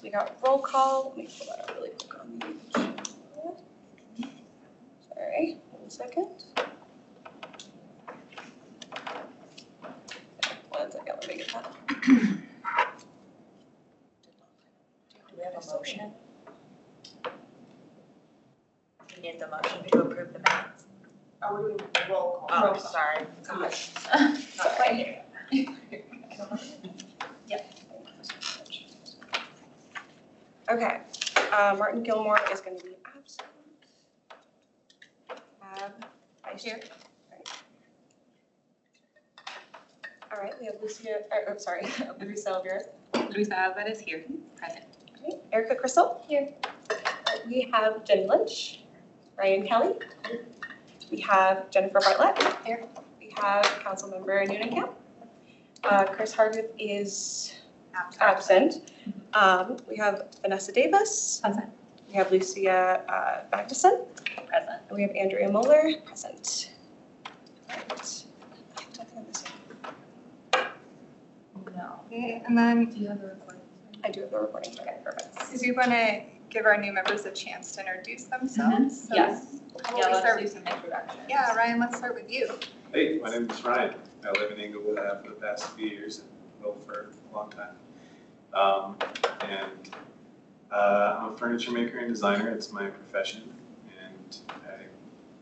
we got roll call. Let me pull that up really quick on the. Sorry, 1 second. 1 second, let me get that. Do we have a motion? We need the motion to approve the minutes. Oh, we're doing roll call. Oh, sorry. Gosh. Sorry. Okay, Martin Gilmore is going to be absent. Vice Chair. All right, we have Lucia Alvarez here, present. Okay, Erica Crystal. Here. We have Jenny Lynch, Ryan Kelly. We have Jennifer Bartlett. Here. We have Councilmember Noonan Camp. Chris Hargett is absent. We have Vanessa Davis. Present. We have Lucia Magnuson. Present. And we have Andrea Muller present. Right. No. Okay, and then Do you have the recording? I do have the recording. Okay, perfect. do you want to give our new members a chance to introduce themselves? So Yes. how about Yeah, we let's start do with- some introductions. Yeah, Ryan, let's start with you. Hey, my name is Ryan. I live in Inglewood. I have for the past few years and will for a long time. I'm a furniture maker and designer. It's my profession, and I'm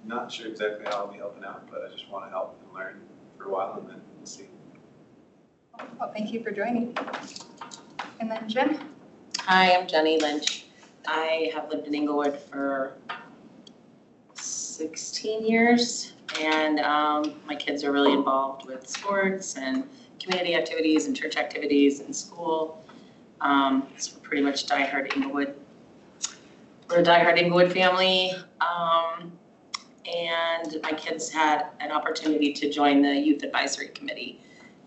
not sure exactly how I'll be helping out, but I just want to help and learn for a while, and then we'll see. Well, thank you for joining. And then Jen? Hi, I'm Jenny Lynch. I have lived in Inglewood for 16 years, and my kids are really involved with sports and community activities and church activities and school. So we're pretty much diehard Inglewood. We're a diehard Inglewood family, and my kids had an opportunity to join the Youth Advisory Committee,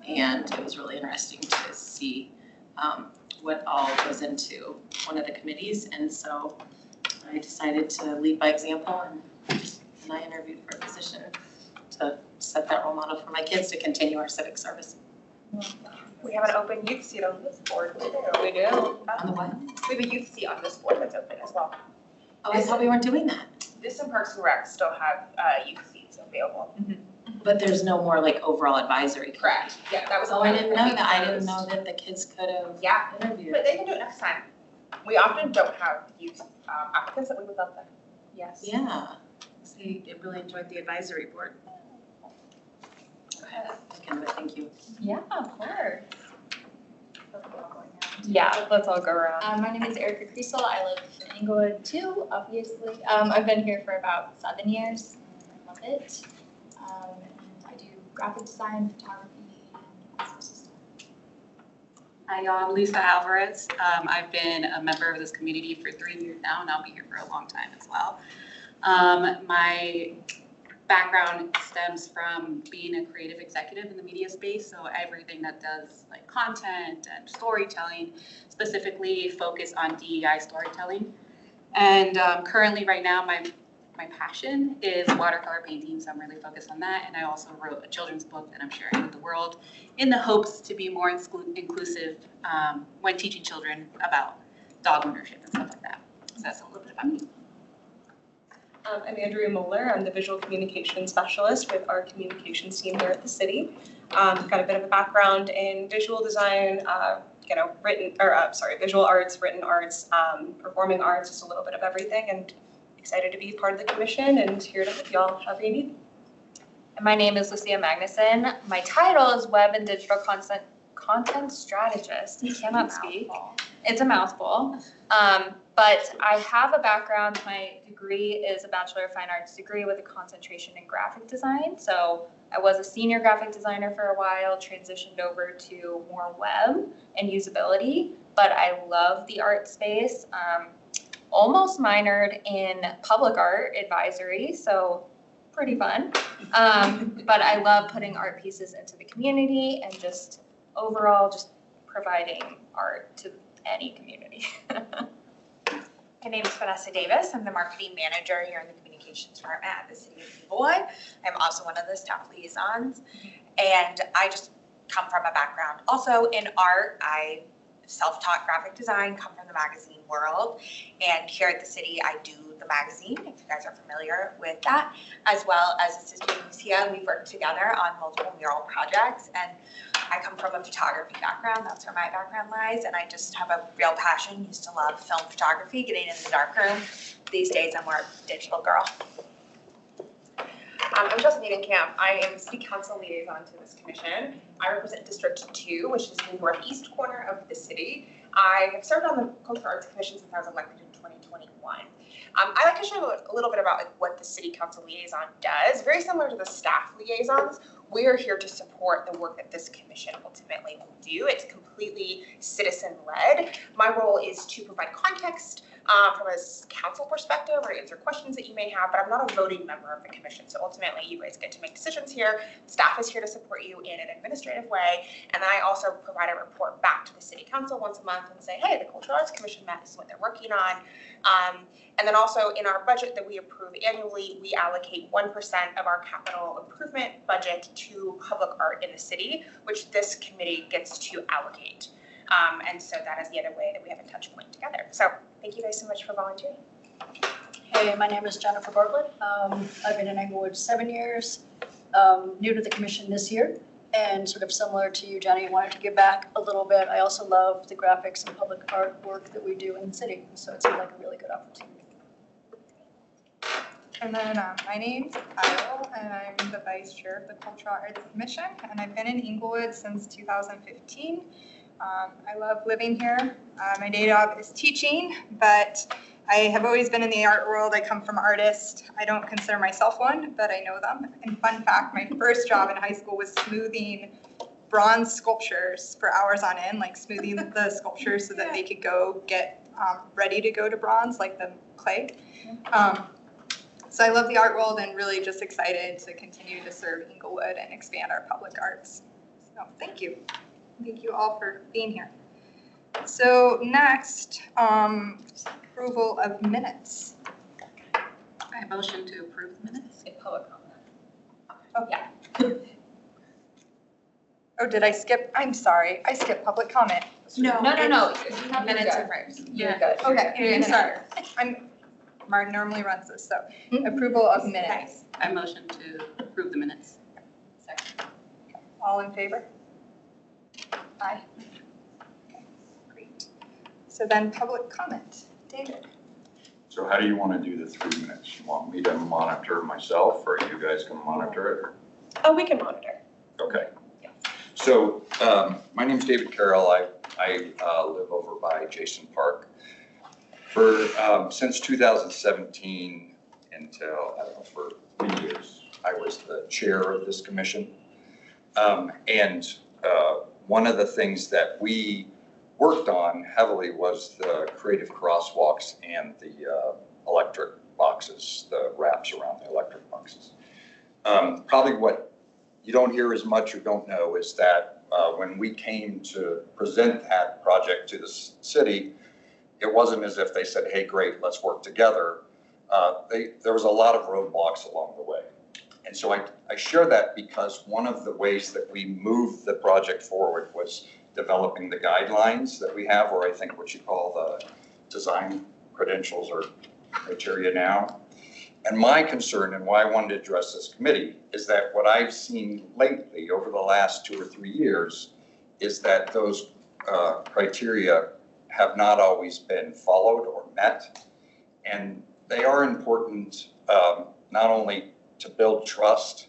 and it was really interesting to see what all goes into one of the committees, and so I decided to lead by example, and I interviewed for a position to set that role model for my kids to continue our civic service. We have an open youth seat on this board. We do. On the what? We have a youth seat on this board that's open as well. Oh, I thought we weren't doing that. This and Parks and Rec still have youth seats available. But there's no more like overall advisory. Correct. Yeah, that was. Oh, I didn't know that. I didn't know that the kids could have Yeah, interviewed. but they can do it next time. We often don't have youth applicants that we would love to. Yes. Yeah. See, they really enjoyed the advisory board. Okay. Thank you. Yeah, of course. Yeah, let's all go around. My name is Erica Kriesel. I live in Inglewood too, obviously. I've been here for about 7 years. I love it. And I do graphic design, photography, and all sorts of stuff. Hi, y'all. I'm Lucia Alvarez. I've been a member of this community for 3 years now, and I'll be here for a long time as well. My background stems from being a creative executive in the media space, so everything that does like content and storytelling, specifically focus on DEI storytelling. And currently right now my passion is watercolor painting, so I'm really focused on that. And I also wrote a children's book that I'm sharing with the world in the hopes to be more inclusive when teaching children about dog ownership and stuff like that. So that's a little bit about me. I'm Andrea Muller. I'm the visual communication specialist with our communications team here at the city. Got a bit of a background in visual design, visual arts, written arts, performing arts, just a little bit of everything, and excited to be part of the commission and here to help y'all however you need. And my name is Lucia Magnuson. My title is Web and Digital Content Strategist. I cannot speak. It's a mouthful. But I have a background. My degree is a Bachelor of Fine Arts degree with a concentration in graphic design. So I was a senior graphic designer for a while, transitioned over to more web and usability, but I love the art space. Almost minored in public art advisory, so pretty fun. But I love putting art pieces into the community and just overall just providing art to any community. My name is Vanessa Davis. I'm the marketing manager here in the communications department at the City of Inglewood. I'm also one of the staff liaisons, and I just come from a background also in art. I self-taught graphic design, come from the magazine world. And here at the city, I do the magazine, if you guys are familiar with that, as well as assisting Lucia. We've worked together on multiple mural projects, and I come from a photography background. That's where my background lies, and I just have a real passion. Used to love film photography, getting in the darkroom. These days, I'm more of a digital girl. I'm Chelsea Needenkamp. I am City Council Liaison to this commission. I represent District 2, which is the northeast corner of the city. I have served on the Cultural Arts Commission since I was elected in 2021. I like to share a little bit about what the City Council Liaison does. Very similar to the staff liaisons, we are here to support the work that this commission ultimately will do. It's completely citizen-led. My role is to provide context from a council perspective or answer questions that you may have, but I'm not a voting member of the commission. So ultimately, you guys get to make decisions here. Staff is here to support you in an administrative way. And then I also provide a report back to the city council once a month and say, hey, the Cultural Arts Commission met, this is what they're working on. And then also in our budget that we approve annually, we allocate 1% of our capital improvement budget to public art in the city, which this committee gets to allocate. And so that is the other way that we have a touch point together. So thank you guys so much for volunteering. Hey, my name is Jennifer Bartlett. I've been in Englewood 7 years, new to the commission this year, and sort of similar to you, Jenny, wanted to give back a little bit. I also love the graphics and public art work that we do in the city, so it seemed like a really good opportunity. And then my name's Carroll, and I'm the vice chair of the Cultural Arts Commission, and I've been in Englewood since 2015. I love living here. My day job is teaching, but I have always been in the art world. I come from artists. I don't consider myself one, but I know them. And fun fact, my first job in high school was smoothing bronze sculptures for hours on end, like smoothing the sculptures so that they could go get ready to go to bronze, like the clay. So I love the art world and really just excited to continue to serve Englewood and expand our public arts. So thank you. Thank you all for being here. So next, approval of minutes. I motion to approve the minutes. Public comment. Oh, yeah. Oh, did I skip? I'm sorry. I skipped public comment. No. You have Minutes good. are first. You're good. Okay, I'm sorry. Martin normally runs this, so approval of minutes. I motion to approve the minutes. Second. All in favor? Aye. Okay, great. So then public comment. David. So how do you want to do the 3 minutes? You want me to monitor myself, or you guys can monitor it? Oh, we can monitor. Okay. So my name's David Carroll. I live over by Jason Park. Since 2017 until, I don't know, for 3 years, I was the chair of this commission. One of the things that we worked on heavily was the creative crosswalks and the electric boxes, the wraps around the electric boxes. Probably what you don't hear as much or don't know is that when we came to present that project to the city, it wasn't as if they said, hey, great, let's work together. There was a lot of roadblocks along the way. And so I share that because one of the ways that we moved the project forward was developing the guidelines that we have, or I think what you call the design credentials or criteria now. And my concern and why I wanted to address this committee is that what I've seen lately over the last 2 or 3 years is that those criteria have not always been followed or met. And they are important not only to build trust,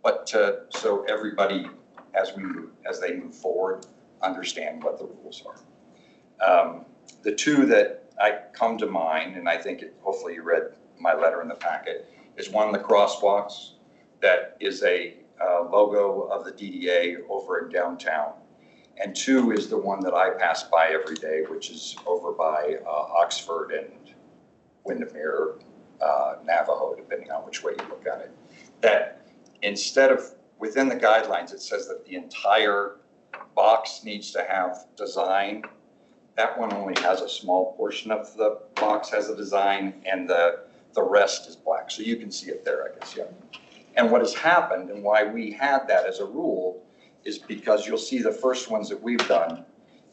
but so everybody, as they move forward, understand what the rules are. The two that I come to mind, and I think hopefully you read my letter in the packet, is one, the crosswalks, that is a logo of the DDA over in downtown. And 2 is the one that I pass by every day, which is over by Oxford and Windermere, Navajo, depending on which way you look at it. That instead of, within the guidelines, it says that the entire box needs to have design. That one only has a small portion of the box has a design, and the rest is black. So you can see it there, I guess, yeah. And what has happened and why we had that as a rule is because you'll see the first ones that we've done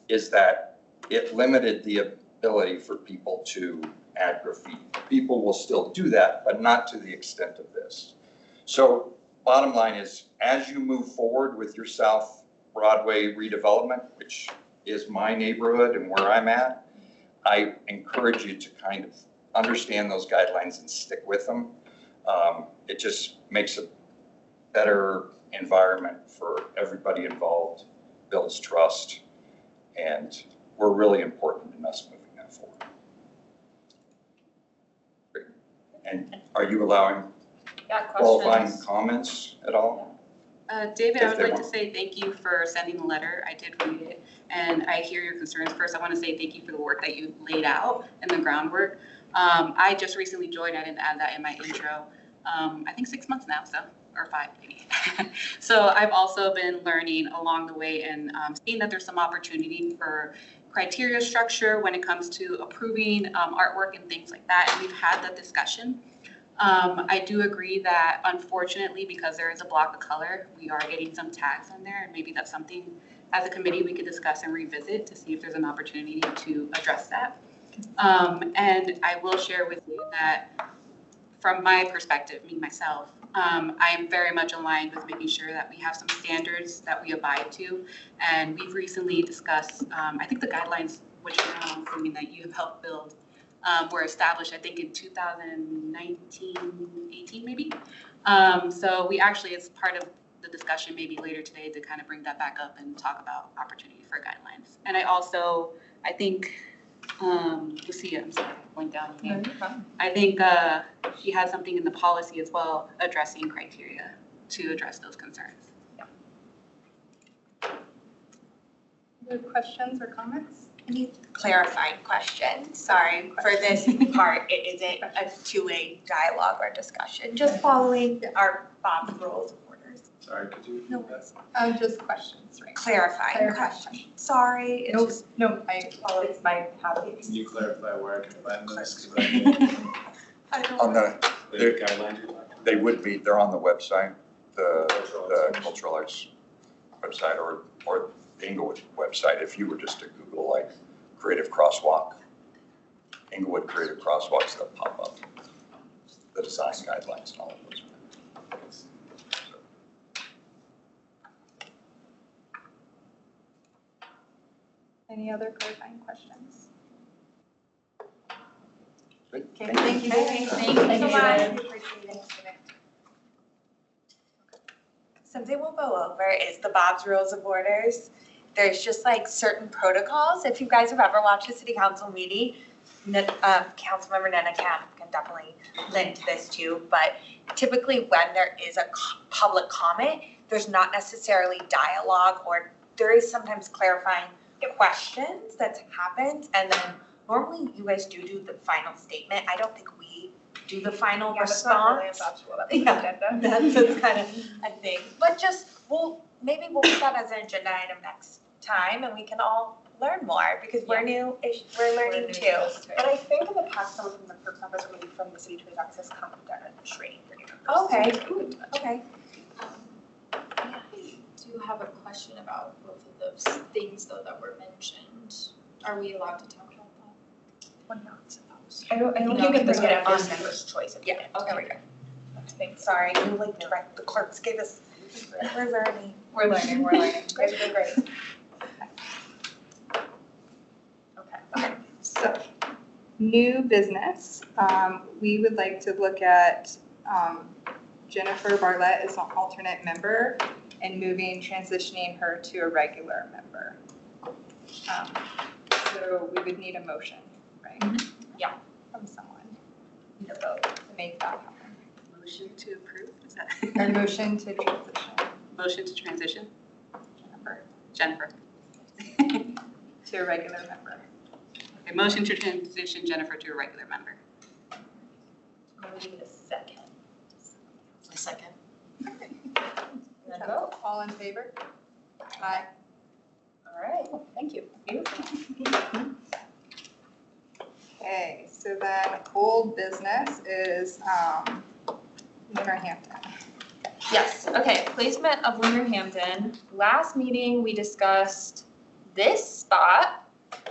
is that it limited the ability for people to add graffiti. People will still do that, but not to the extent of this. So bottom line is, as you move forward with your South Broadway redevelopment, which is my neighborhood and where I'm at, I encourage you to kind of understand those guidelines and stick with them. It just makes a better environment for everybody involved, builds trust, and we're really important in us moving that forward. Great. And are you allowing qualifying comments at all? David, If I would they like want. to say thank you for sending the letter. I did read it, and I hear your concerns. First, I want to say thank you for the work that you laid out and the groundwork. I just recently joined. I didn't add that in my intro. I think 6 months now, or 5 maybe. So I've also been learning along the way and seeing that there's some opportunity for criteria structure when it comes to approving artwork and things like that. And we've had that discussion. I do agree that unfortunately, because there is a block of color, we are getting some tags on there, and maybe that's something as a committee we could discuss and revisit to see if there's an opportunity to address that. And I will share with you that from my perspective, me, myself, I am very much aligned with making sure that we have some standards that we abide to. And we've recently discussed, I think the guidelines, which I'm assuming that you have helped build, were established, I think, in 2019, 18 maybe. So we actually, as part of the discussion maybe later today, to kind of bring that back up and talk about opportunity for guidelines. And I think, Lucia, I'm sorry, going down your name. I think she has something in the policy as well addressing criteria to address those concerns. Other questions or comments? Any clarifying question? Sorry, for this part, it isn't a two-way dialogue or discussion, just following our Bob's rules of orders. Sorry, could you No repeat that? worries. Just questions, right? Clarifying question. Sorry, it's No, just. no, it's my habit. Can you clarify where I can find those? 'Cause I don't On know. the, The guidelines you're talking about? they would be, they're on the website, the Cultural Arts website or the Inglewood website. If you were just to Google like Creative Crosswalk, Inglewood Creative Crosswalks, they'll pop up. The design guidelines and all of those. Any other clarifying questions? Good. Okay, thank you. Thank you so so much. much. Something we'll go over is the Bob's Rules of Orders. There's just like certain protocols. If you guys have ever watched a city council meeting, Councilmember Nena can definitely link to this too, but typically when there is a public comment, there's not necessarily dialogue, or there is sometimes clarifying questions that happens, and then normally you guys do the final statement. I don't think we do the final response. Yeah, that's kind of a thing, but just, maybe we'll put that as an agenda item next time, and we can all learn more, because we're we're learning too. And I think in the past, someone from the clerk's office or maybe from the city attorney's office has come and done a training for new members. Okay, okay. I do have a question about both of those things though that were mentioned. Are we allowed to talk about that? We're not supposed. I don't think it was bring it on on members' choice. Yeah, Okay. there we go. Thanks, sorry, you like direct, the clerks gave us, we're learning. We're learning. You guys are doing great. Okay, so, new business, we would like to look at Jennifer Bartlett as an alternate member and transitioning her to a regular member. So we would need a motion, right? Yeah. From someone, need a vote to make that happen. Motion to approve, is that? Or motion to transition Motion to transition, Jennifer Jennifer. to a regular member. Okay, motion to transition Jennifer to a regular member. We need a second. A second. And then vote. All in favor? Aye. All right. Thank you. Beautiful. Okay, so then old business is Lunar Hampden. Yes, okay, placement of Lunar Hampden. Last meeting, we discussed this spot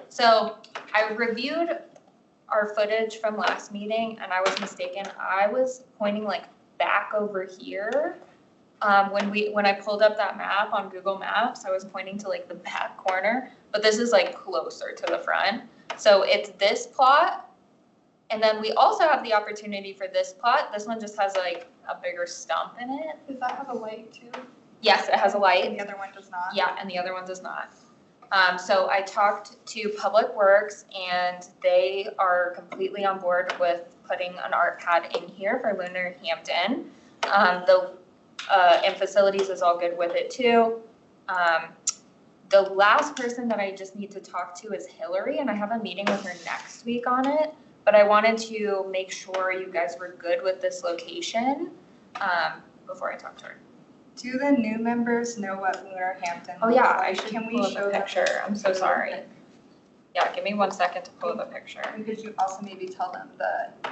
So I reviewed our footage from last meeting and I was mistaken. I was pointing like back over here. When I pulled up that map on Google Maps, I was pointing to like the back corner, but this is like closer to the front. So it's this plot. And then we also have the opportunity for this plot. This one just has like a bigger stump in it. Does that have a light too? Yes, it has a light. And the other one does not? Yeah, and the other one does not. So I talked to Public Works and they are completely on board with putting an art pad in here for Lunar Hampden. And facilities is all good with it too. The last person that I just need to talk to is Hillary, and I have a meeting with her next week on it. But I wanted to make sure you guys were good with this location before I talk to her. Do the new members know what Lunar Hampden Oh looks yeah, like? I should Can we pull up show a them? picture. I'm so sorry. Yeah, give me 1 second to pull up a picture. And could you also maybe tell them the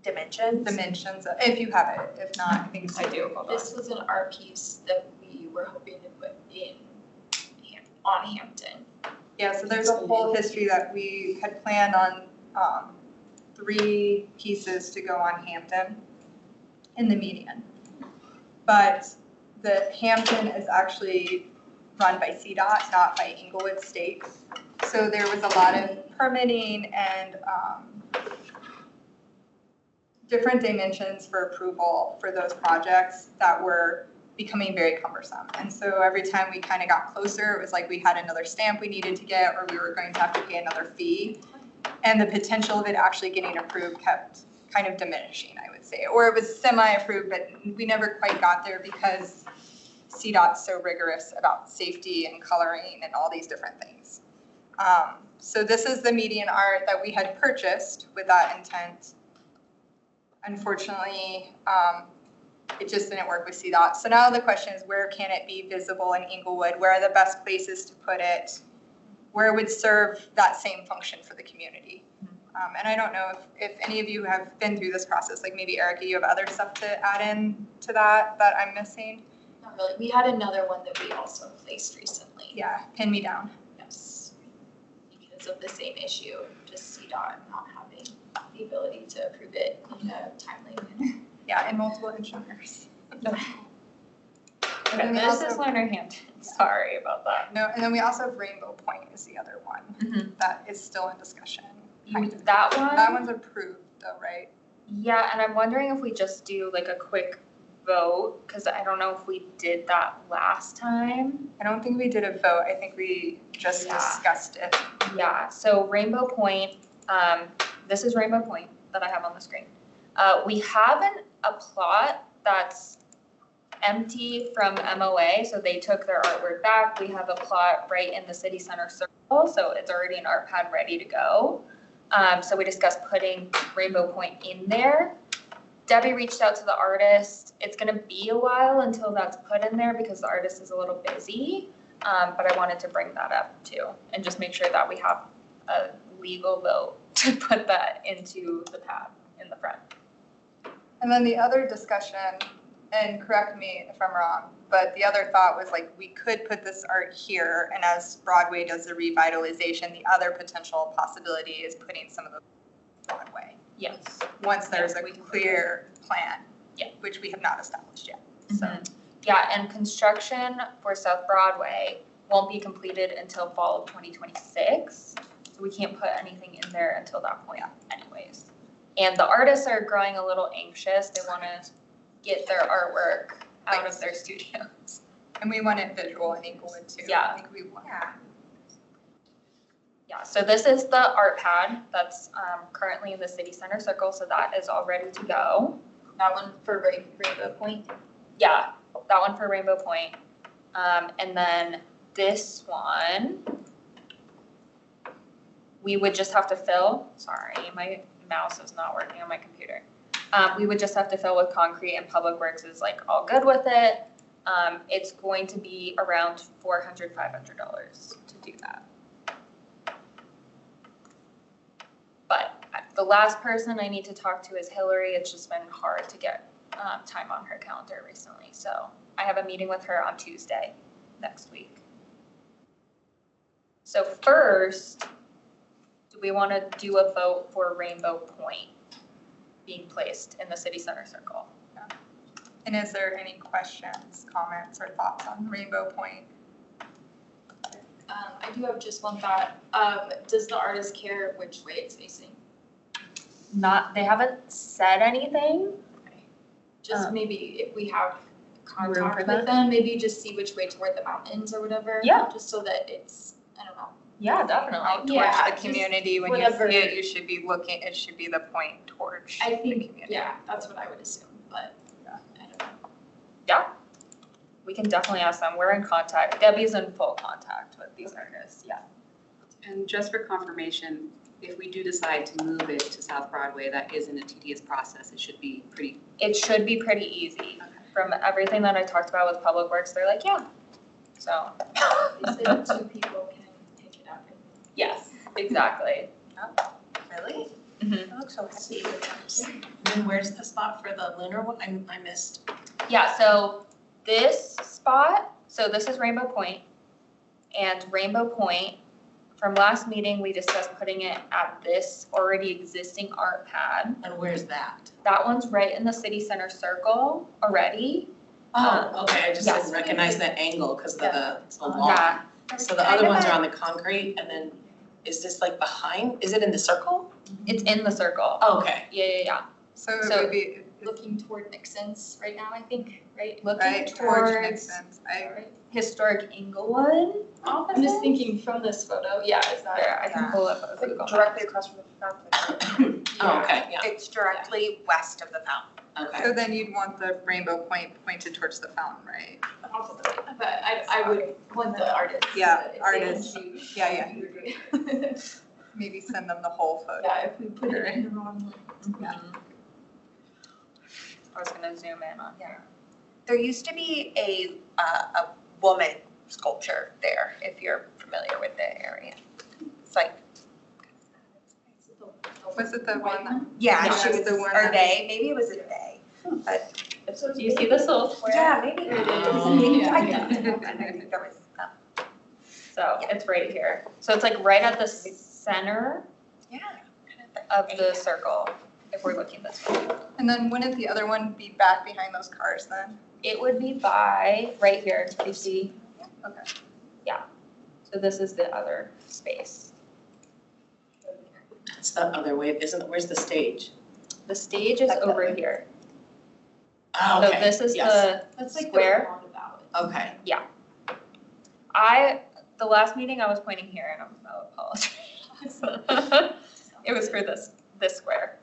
Dimensions. dimensions, if you have it, if not, I think it's. I do, hold on. This was an art piece that we were hoping to put on Hampton. Yeah, so there's a whole history that we had planned on 3 pieces to go on Hampton in the median. But the Hampton is actually run by CDOT, not by Inglewood State. So there was a lot of permitting and different dimensions for approval for those projects that were becoming very cumbersome. And so every time we kind of got closer, it was like we had another stamp we needed to get, or we were going to have to pay another fee. And the potential of it actually getting approved kept kind of diminishing, I would say. Or it was semi-approved, but we never quite got there because CDOT's so rigorous about safety and coloring and all these different things. So this is the median art that we had purchased with that intent. Unfortunately, it just didn't work with CDOT. So now the question is, where can it be visible in Inglewood? Where are the best places to put it? Where it would serve that same function for the community? And I don't know if any of you have been through this process, like maybe Erica, you have other stuff to add in to that I'm missing? Not really. We had another one that we also placed recently. Yeah, pin me down. Yes. Because of the same issue, just CDOT not having the ability to approve it in a timely manner. Yeah, and multiple engineers. Okay, this is Lunar Hampden. Sorry about that. No, and then we also have Rainbow Point is the other one that is still in discussion. That one? That one's approved though, right? Yeah, and I'm wondering if we just do like a quick vote, because I don't know if we did that last time. I don't think we did a vote. I think we just discussed it. Yeah, so Rainbow Point, this is Rainbow Point that I have on the screen. We have a plot that's empty from MOA, so they took their artwork back. We have a plot right in the city center circle, so it's already an art pad ready to go. So we discussed putting Rainbow Point in there. Debbie reached out to the artist. It's gonna be a while until that's put in there because the artist is a little busy. But I wanted to bring that up too and just make sure that we have a legal vote to put that into the pad in the front. And then the other discussion, and correct me if I'm wrong, but the other thought was like we could put this art here, and as Broadway does the revitalization, the other potential possibility is putting some of the Broadway. Yes. Once there's a clear plan, Yeah. which we have not established yet. So Yeah, and construction for South Broadway won't be completed until fall of 2026. So we can't put anything in there until that point anyways. And the artists are growing a little anxious. They want to get their artwork out of their studios. And we want it visual in Inglewood too. Yeah. I think we want. Yeah, so this is the art pad that's currently in the city center circle, so that is all ready to go. That one for Rainbow Point. Yeah, that one for Rainbow Point. And then this one, we would just have to fill, sorry, my mouse is not working on my computer. We would just have to fill with concrete, and Public Works is like all good with it. It's going to be around $400, $500 to do that. But the last person I need to talk to is Hillary. It's just been hard to get time on her calendar recently. So I have a meeting with her on Tuesday next week. So first, do we want to do a vote for Rainbow Point being placed in the city center circle? And is there any questions, comments, or thoughts on Rainbow Point? I do have just one thought. Does the artist care which way it's facing? They haven't said anything. Just maybe if we have Room for contact that? with them, maybe just see which way toward the mountains or whatever. Yeah. Just so that it's, I don't know. Yeah, definitely. Out towards Yeah, the just community, when you whatever. see it, you should be looking, it should be the point towards I the think, community. yeah, that's what I would assume, but Yeah. I don't know. We can definitely ask them. We're in contact. Debbie's in full contact with these artists. Yeah. And just for confirmation, if we do decide to move it to South Broadway, that isn't a tedious process. It should be pretty. It should be pretty easy. From everything that I talked about with Public Works, they're like, yeah. So, They said 2 people can pick it up. yes, exactly. Really? Mhm. It looks so pretty. And where's the spot for the lunar one? I missed. Yeah, so this spot, so this is Rainbow Point. And Rainbow Point, from last meeting, we discussed putting it at this already existing art pad. And where's that? That one's right in the city center circle already. Oh, okay, I just yes. didn't recognize that angle because of the wall. Yeah, So the other ones are on the concrete and then is this like behind? Is it in the circle? it's in the circle. Oh, okay. Yeah. So it So- would be Looking toward Nixon's right now, I think, right? Looking right towards towards Nixon's. Right. historic Inglewood offices. I'm just thinking from this photo, yeah, is that? There, I can Yeah. pull up a It's like Google directly Maps. across from the fountain. Oh, okay, yeah, It's directly west of the fountain. okay. So then you'd want the Rainbow Point pointed towards the fountain, right? Possibly, but I would want the artist. Yeah, if they artists. can choose. Yeah. Maybe send them the whole photo. Yeah, if we put it in the wrong one. Yeah. I was gonna zoom in on here. There used to be a woman sculpture there, if you're familiar with the area. It's like, Was it the one that? yeah, Yeah, she it's was, the one or that- they, maybe it was a they. But, Do you see this little square? yeah, maybe it is. Oh. I think there was, So it's right here. So it's like right at the center yeah. of the circle, if we're looking this way. And then wouldn't the other one be back behind those cars then? It would be by, right here, do you see? Okay. Yeah. So this is the other space. It's the other way, where's the stage? The stage is Like that over way. here. Oh, So okay, this is yes. the That's like the square. roundabout. Okay, The last meeting I was pointing here and I apologize. It was for this square.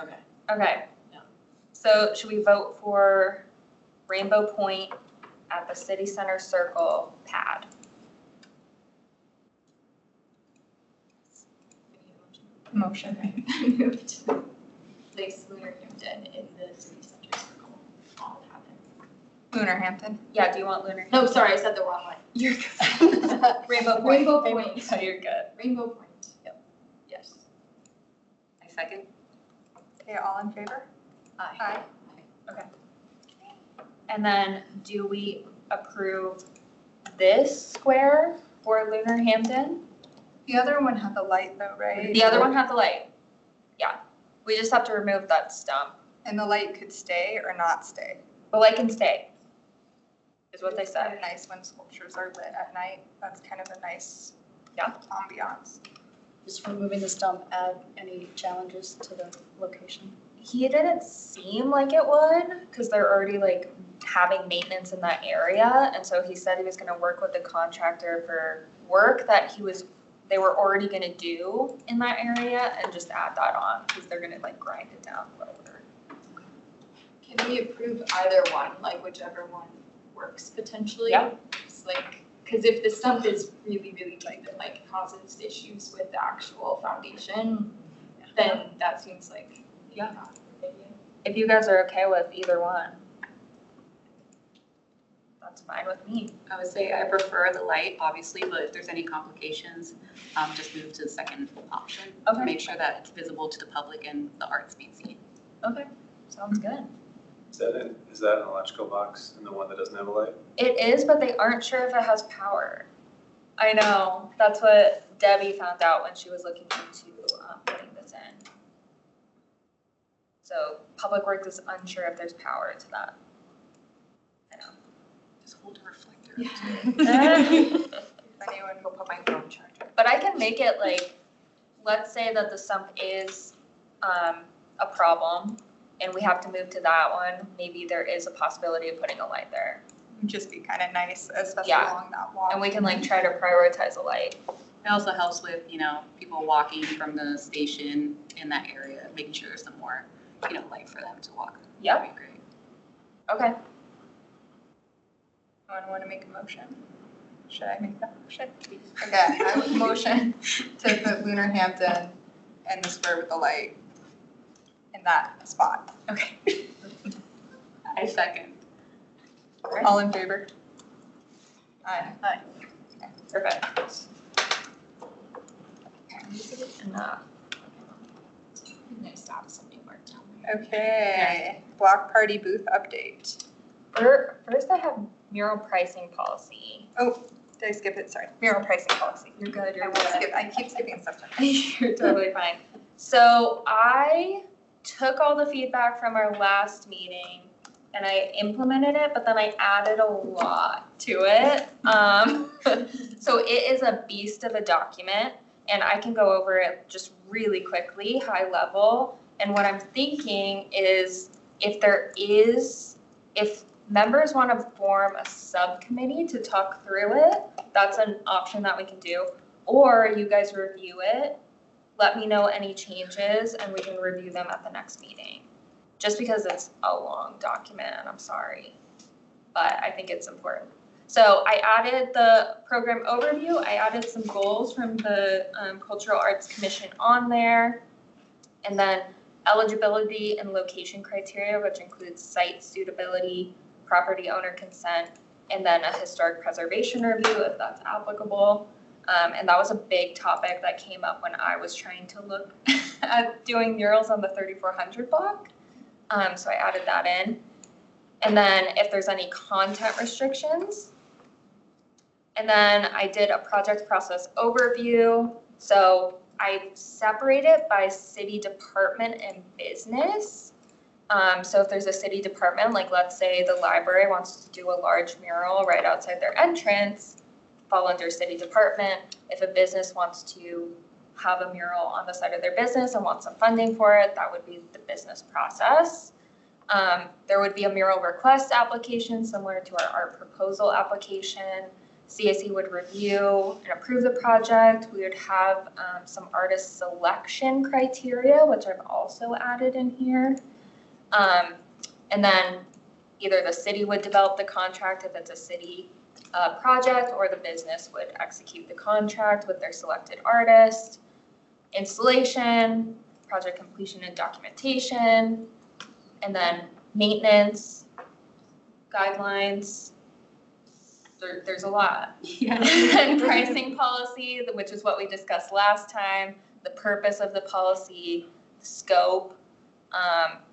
okay. Okay. Yeah. So should we vote for Rainbow Point at the city center circle pad? Motion. Moved to place Lunar Hampden in the city center circle. All happen. Lunar Hampden. Yeah, do you want Lunar? No, sorry, I said the wrong one. You're good. Rainbow Point. Rainbow Point. Oh, you're good. Rainbow Point. Yep. Yes. I second. Okay, all in favor? Aye. And then do we approve this square for Lunar Hampden? The other one had the light though, right? The other one had the light. Yeah. We just have to remove that stump. And the light could stay or not stay. The light can stay, is what they It's said. nice when sculptures are lit at night. That's kind of a nice Yeah. ambiance. Just removing the stump, add any challenges to the location? He didn't seem like it would, because they're already like having maintenance in that area. And so he said he was gonna work with the contractor for work that they were already gonna do in that area and just add that on, because they're gonna like grind it down a little bit. Can we approve either one, like whichever one works potentially? Yeah. Just like, because if the stump is really, really deep and like causes issues with the actual foundation, then that seems like maybe Yeah. not a good idea. If you guys are okay with either one, that's fine with me. I would say I prefer the light, obviously, but if there's any complications, just move to the second option. Okay. To make sure that it's visible to the public and the art's being seen. Okay, sounds good. Is that an electrical box and the one that doesn't have a light? It is, but they aren't sure if it has power. I know, that's what Debbie found out when she was looking into putting this in. So Public Works is unsure if there's power to that. I know. Just hold a reflector. If anyone Go put my phone charger. But I can make it like, let's say that the sump is a problem and we have to move to that one, maybe there is a possibility of putting a light there. would just be kind of nice, especially Yeah. along that wall. And we can like try to prioritize a light. It also helps with, people walking from the station in that area, making sure there's some more, light for them to walk. Yep. That'd be great. Okay. Anyone want to make a motion? Should I make that motion? Okay, I would motion to put Lunar Hampden and the square with the light in that spot. Okay. I second. All in favor? Aye. Perfect. Enough. Nice to have something marked down. Okay, block party booth update. First I have mural pricing policy. Oh, did I skip it? Sorry. Mural pricing policy. You're good, I you're will good. skip, I keep skipping stuff. You're totally fine. So I took all the feedback from our last meeting and I implemented it, but then I added a lot to it. So it is a beast of a document and I can go over it just really quickly, high level. And what I'm thinking is if members want to form a subcommittee to talk through it, that's an option that we can do. Or you guys review it, let me know any changes, and we can review them at the next meeting. Just because it's a long document, and I'm sorry, but I think it's important. So I added the program overview, I added some goals from the Cultural Arts Commission on there, and then eligibility and location criteria, which includes site suitability, property owner consent, and then a historic preservation review if that's applicable. And that was a big topic that came up when I was trying to look at doing murals on the 3400 block. So I added that in. And then if there's any content restrictions. And then I did a project process overview. So I separate it by city department and business. So if there's a city department, like let's say the library wants to do a large mural right outside their entrance, fall under city department. If a business wants to have a mural on the side of their business and want some funding for it, that would be the business process. There would be a mural request application similar to our art proposal application. CSE would review and approve the project. We would have some artist selection criteria, which I've also added in here. And then either the city would develop the contract if it's a city project, or the business would execute the contract with their selected artist. Installation, project completion and documentation, and then maintenance, guidelines. There's a lot. Yeah. And pricing policy, which is what we discussed last time, the purpose of the policy, scope,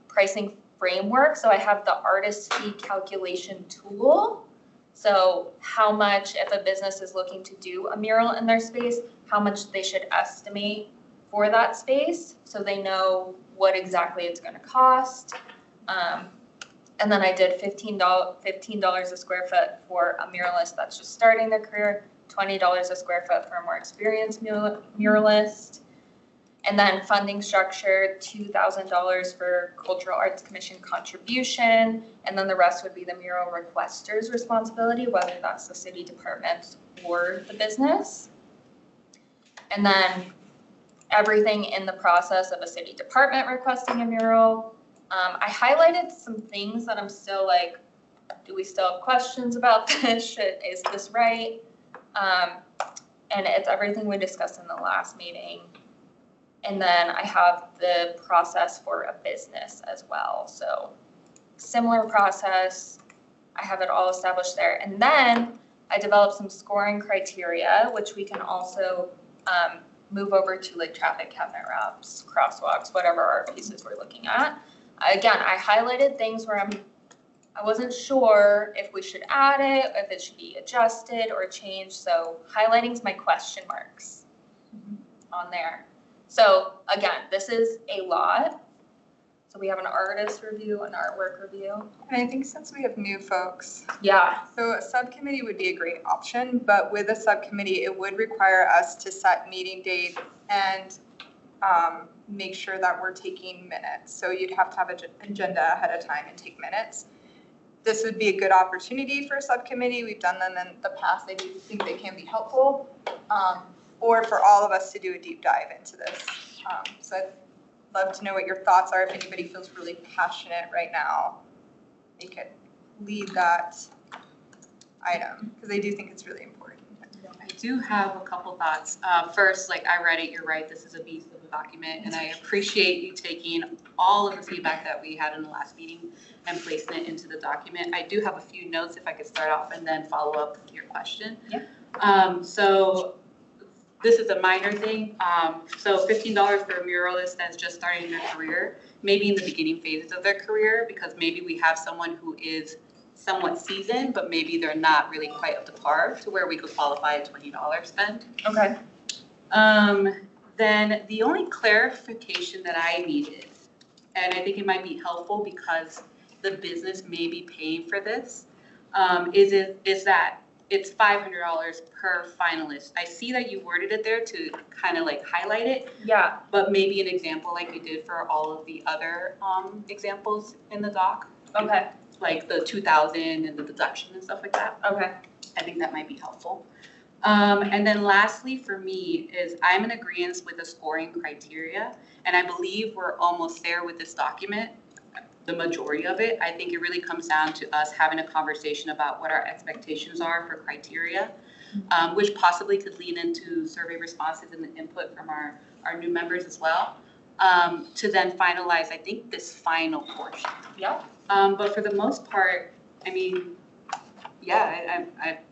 pricing framework. So I have the artist fee calculation tool. So how much, if a business is looking to do a mural in their space, how much they should estimate for that space so they know what exactly it's going to cost. And then I did $15 a square foot for a muralist that's just starting their career, $20 a square foot for a more experienced muralist. And then funding structure, $2,000 for Cultural Arts Commission contribution, and then the rest would be the mural requester's responsibility, whether that's the city department or the business. And then everything in the process of a city department requesting a mural. I highlighted some things that I'm still like, do we still have questions about this? Is this right? And it's everything we discussed in the last meeting. And then I have the process for a business as well. So similar process, I have it all established there. And then I developed some scoring criteria, which we can also move over to like traffic cabinet wraps, crosswalks, whatever art pieces we're looking at. Again, I highlighted things where I wasn't sure if we should add it, if it should be adjusted or changed, so highlighting's my question marks on there. So again, this is a lot. So we have an artist review, an artwork review. And I think since we have new folks, Yeah, so a subcommittee would be a great option, but with a subcommittee, it would require us to set meeting dates and make sure that we're taking minutes. So you'd have to have an agenda ahead of time and take minutes. This would be a good opportunity for a subcommittee. We've done them in the past. I do think they can be helpful. Or for all of us to do a deep dive into this. So I'd love to know what your thoughts are. If anybody feels really passionate right now, they could lead that item, because I do think it's really important. I do have a couple thoughts. First, like I read it, you're right, this is a beast of a document, and I appreciate you taking all of the feedback that we had in the last meeting and placing it into the document. I do have a few notes if I could start off and then follow up with your question. Yeah. So this is a minor thing. So $15 for a muralist that's just starting their career, maybe in the beginning phases of their career, because maybe we have someone who is somewhat seasoned, but maybe they're not really quite up to par to where we could qualify a $20 spend. okay. Then the only clarification that I needed, and I think it might be helpful because the business may be paying for this, is that it's $500 per finalist. I see that you worded it there to kind of like highlight it, Yeah, but maybe an example like you did for all of the other examples in the doc, okay, like the 2,000 and the deduction and stuff like that. okay. I think that might be helpful. And then lastly for me is I'm in agreement with the scoring criteria, and I believe we're almost there with this document, the majority of it. I think it really comes down to us having a conversation about what our expectations are for criteria, which possibly could lead into survey responses and the input from our new members as well, to then finalize, I think, this final portion. Yeah. But for the most part, I mean, yeah,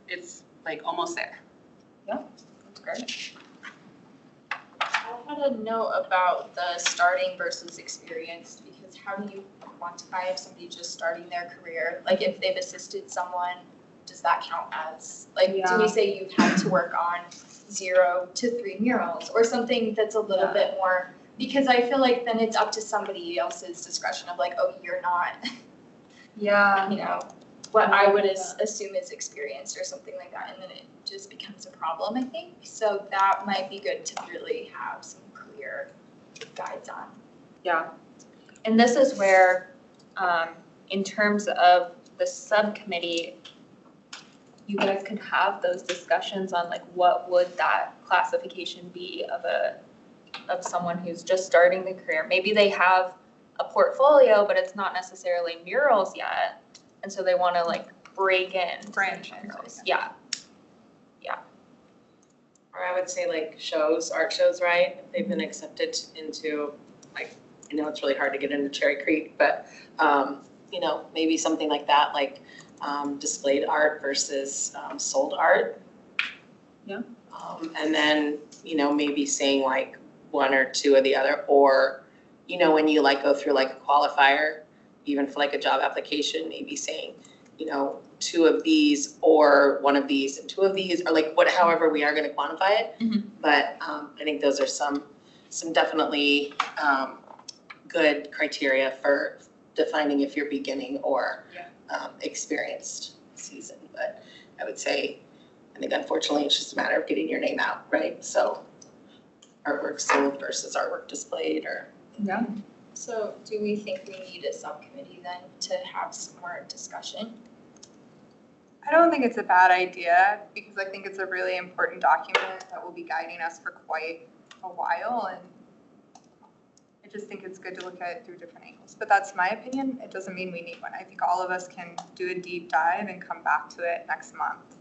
it's like almost there. That's great. I had a note about the starting versus experienced, because how do you quantify if somebody's just starting their career? Like if they've assisted someone, does that count as, like, do Yeah. we say you've had to work on 0 to 3 murals or something that's a little bit more? Because I feel like then it's up to somebody else's discretion of like, oh, you're not, Yeah. you know, what I would assume is experienced or something like that, and then it just becomes a problem, I think. So that might be good to really have some clear guides on. Yeah. And this is where, in terms of the subcommittee, you guys could have those discussions on like what would that classification be of someone who's just starting the career. Maybe they have a portfolio, but it's not necessarily murals yet. And so they want to like break in. Branch into murals. Yeah. Or I would say like shows, art shows, right? If they've been accepted into, like, I know it's really hard to get into Cherry Creek, but, you know, maybe something like that, like displayed art versus sold art. Yeah. And then, you know, maybe saying like 1 or 2 of the other, or, you know, when you like go through like a qualifier, even for like a job application, maybe saying, you know, 2 of these or 1 of these and 2 of these, or like what, however we are going to quantify it. Mhm. But I think those are some definitely good criteria for defining if you're beginning or experienced season. But I would say, I think unfortunately it's just a matter of getting your name out, right? So artwork sold versus artwork displayed, or. Yeah. So do we think we need a subcommittee then to have some more discussion? I don't think it's a bad idea, because I think it's a really important document that will be guiding us for quite a while, and I just think it's good to look at it through different angles. But that's my opinion. It doesn't mean we need one. I think all of us can do a deep dive and come back to it next month.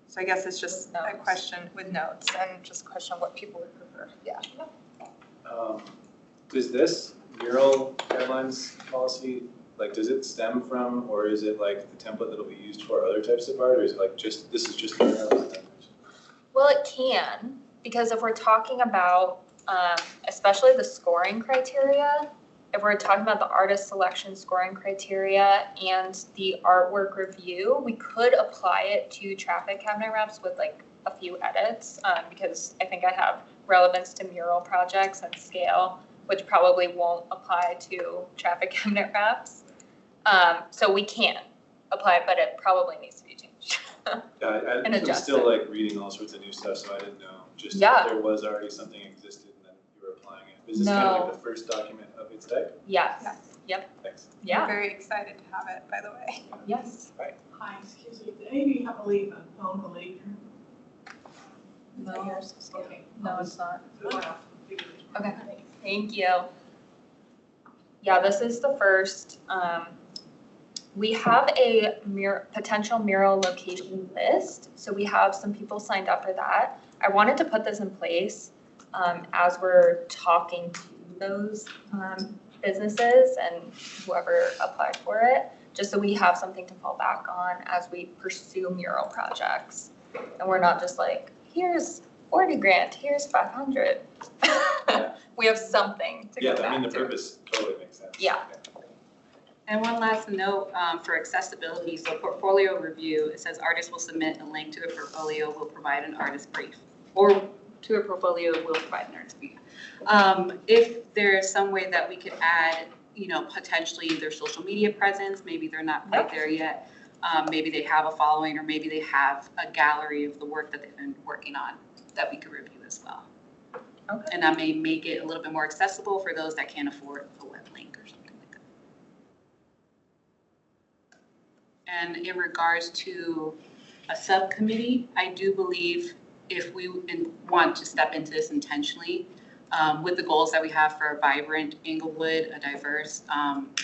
So I guess it's just a question with notes and just a question of what people would prefer. Yeah. Does this mural guidelines policy, like, does it stem from, or is it like the template that'll be used for other types of art, or is it like just, this is just murals? Well, it can, because if we're talking about, especially the scoring criteria, if we're talking about the artist selection scoring criteria and the artwork review, we could apply it to traffic cabinet wraps with like a few edits, because I think I have relevance to mural projects and scale, which probably won't apply to traffic cabinet wraps. So we can apply it, but it probably needs to be changed. Yeah, And I'm adjust still like reading all sorts of new stuff, so I didn't know, just Yeah. if there was already something existed and then you were applying it. Is this kind of No. like the first document of its type? Yes, Thanks. I'm yeah, very excited to have it, by the way. yes. Hi, excuse me, did any of you have a leave a phone to leave? No, Okay. no, it's not. Okay. Okay, thank you. Yeah, this is the first, we have a potential mural location list, so we have some people signed up for that. I wanted to put this in place as we're talking to those businesses and whoever applied for it, just so we have something to fall back on as we pursue mural projects. And we're not just like, here's 40 grand, here's 500. We have something to go back to. Yeah, I mean, the purpose totally makes sense. Yeah. And one last note for accessibility, so portfolio review, it says artists will submit a link to a portfolio, will provide an artist brief, or to a portfolio will provide an artist brief. If there's some way that we could add, potentially their social media presence, maybe they're not quite there yet, maybe they have a following, or maybe they have a gallery of the work that they've been working on that we could review as well. Okay. And that may make it a little bit more accessible for those that can't afford a web link or something like that. And in regards to a subcommittee, I do believe if we want to step into this intentionally, with the goals that we have for a vibrant Inglewood, a diverse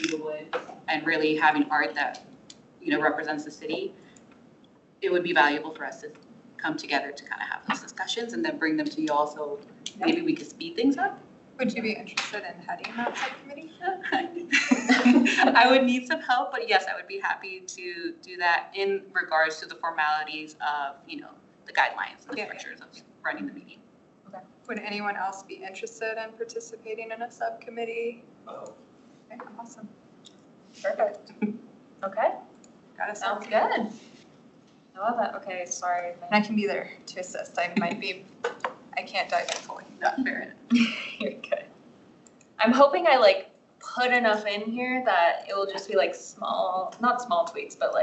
Inglewood, and really having art that represents the city, it would be valuable for us to come together to kind of have those discussions and then bring them to you all, so maybe we could speed things up. Would you be interested in heading that subcommittee? I would need some help, but yes, I would be happy to do that in regards to the formalities of, the guidelines and the structures of running the meeting. Would anyone else be interested in participating in a subcommittee? Oh. Okay, awesome. Perfect. Okay, Got a sounds subcommittee. good. I love that. Okay, sorry. And I can be there to assist. I can't dive in fully. Not fair. You're good. I'm hoping I put enough in here that it will just be small, not small tweaks, but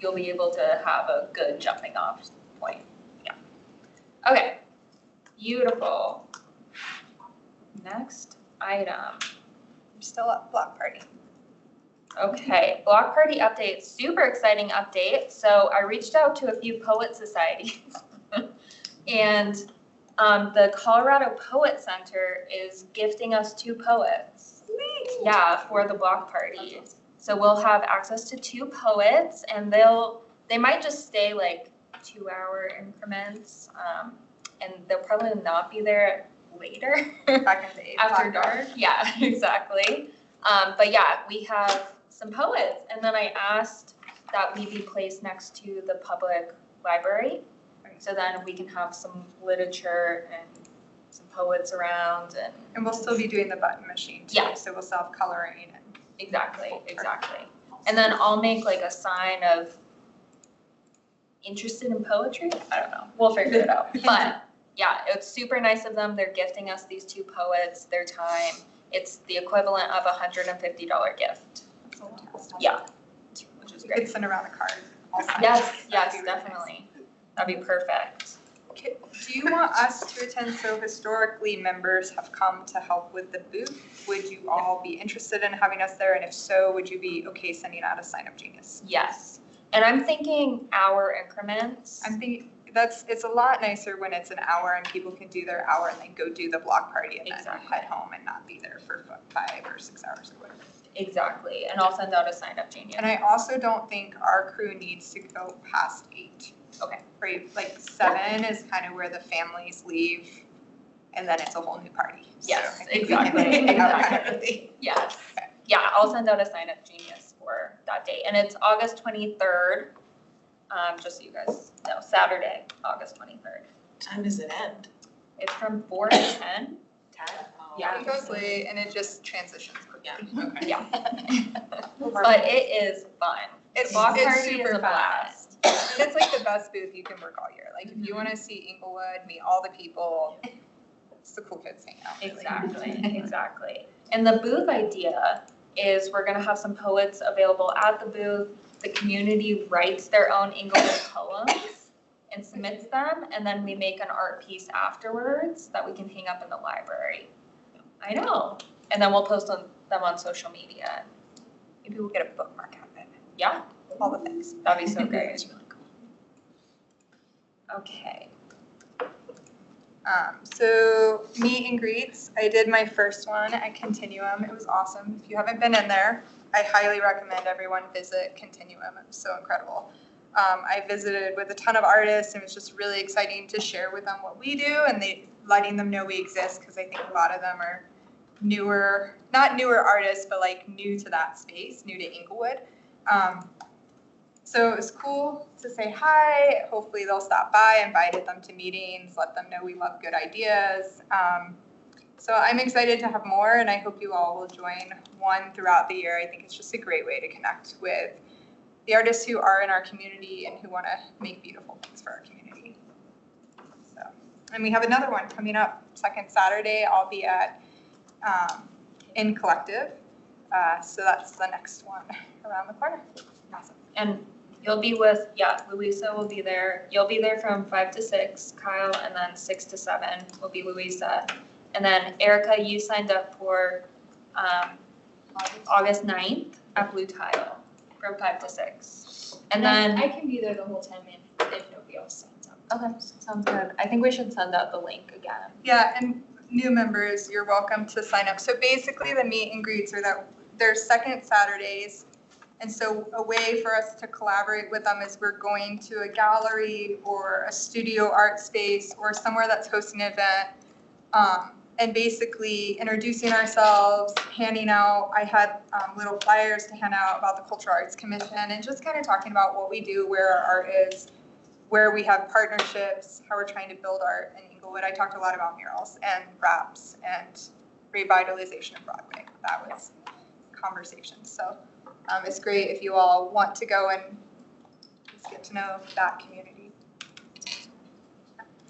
you'll be able to have a good jumping off point. Yeah. Okay. Beautiful. Next item. I'm still at block party. Okay, block party update, super exciting update. So I reached out to a few poet societies and the Colorado Poet Center is gifting us 2 poets. Sweet. Yeah, for the block party. So we'll have access to 2 poets and they might just stay 2-hour increments. And they'll probably not be there later. Back in the 8 After o'clock dark, yeah, exactly. But yeah, we have some poets, and then I asked that we be placed next to the public library, so then we can have some literature and some poets around and. And we'll still be doing the button machine too. Yeah. So we'll still have coloring and. Exactly. And then I'll make a sign of interested in poetry. I don't know. We'll figure it out. But yeah, it's super nice of them. They're gifting us these 2 poets, their time. It's the equivalent of a $150 gift. Fantastic. Yeah, which is You great. could send around a card. I'll sign it. Yes, That'd be really nice. definitely. That'd be perfect. Okay, do you want us to attend? So historically, members have come to help with the booth. Would you all be interested in having us there? And if so, would you be okay sending out a sign up genius? Yes. And I'm thinking hour increments. I'm thinking it's a lot nicer when it's an hour and people can do their hour and then go do the block party and then Exactly. head home and not be there for 5 or 6 hours or whatever. Exactly. And I'll send out a sign up genius. And I also don't think our crew needs to go past 8. Okay. Right, 7 is kind of where the families leave and then it's a whole new party. So Yes, I think we can exactly, make it out exactly. kind of early. Yes. Yeah, I'll send out a sign up genius for that date. And it's August 23rd. Just so you guys know, Saturday, August 23rd. Time does it end? It's from 4 to 10. 10. Yeah. It goes late and it just transitions quickly. Yeah, okay. Yeah. But it is fun. It's, The block it's party is super a blast. fast. And it's like the best booth you can work all year. Like if you want to see Inglewood, meet all the people, it's the cool kids hang out. Really. Exactly, exactly. And the booth idea is we're gonna have some poets available at the booth. The community writes their own Inglewood poems and submits them, and then we make an art piece afterwards that we can hang up in the library. I know. And then we'll post them on social media. Maybe we'll get a bookmark out of it. Yeah, All the things. that'd be so great. It's really cool. Okay. So meet and greets, I did my first one at Continuum. It was awesome. If you haven't been in there, I highly recommend everyone visit Continuum. It was so incredible. I visited with a ton of artists and it was just really exciting to share with them what we do and letting them know we exist, because I think a lot of them are newer, not newer artists, but like new to that space, new to Inglewood. So it was cool to say hi. Hopefully they'll stop by. I invited them to meetings, let them know we love good ideas. So I'm excited to have more, and I hope you all will join one throughout the year. I think it's just a great way to connect with the artists who are in our community and who want to make beautiful things for our community. So, and we have another one coming up second Saturday. I'll be at in Collective. So that's the next one around the corner. Awesome. And you'll be with, Louisa will be there. You'll be there from 5 to 6, Kyle, and then 6 to 7 will be Louisa. And then Erica, you signed up for August 9th at Blue Tile from 5 to 6. And then, I can be there the whole time if nobody else signs up. okay, sounds good. I think we should send out the link again. Yeah, and new members, you're welcome to sign up. So basically the meet and greets are that they're second Saturdays. And so a way for us to collaborate with them is we're going to a gallery or a studio art space or somewhere that's hosting an event, and basically introducing ourselves, handing out, I had little flyers to hand out about the Cultural Arts Commission and just kind of talking about what we do, where our art is, where we have partnerships, how we're trying to build art in Inglewood. I talked a lot about murals and wraps and revitalization of Broadway. That was conversation. So it's great if you all want to go and just get to know that community.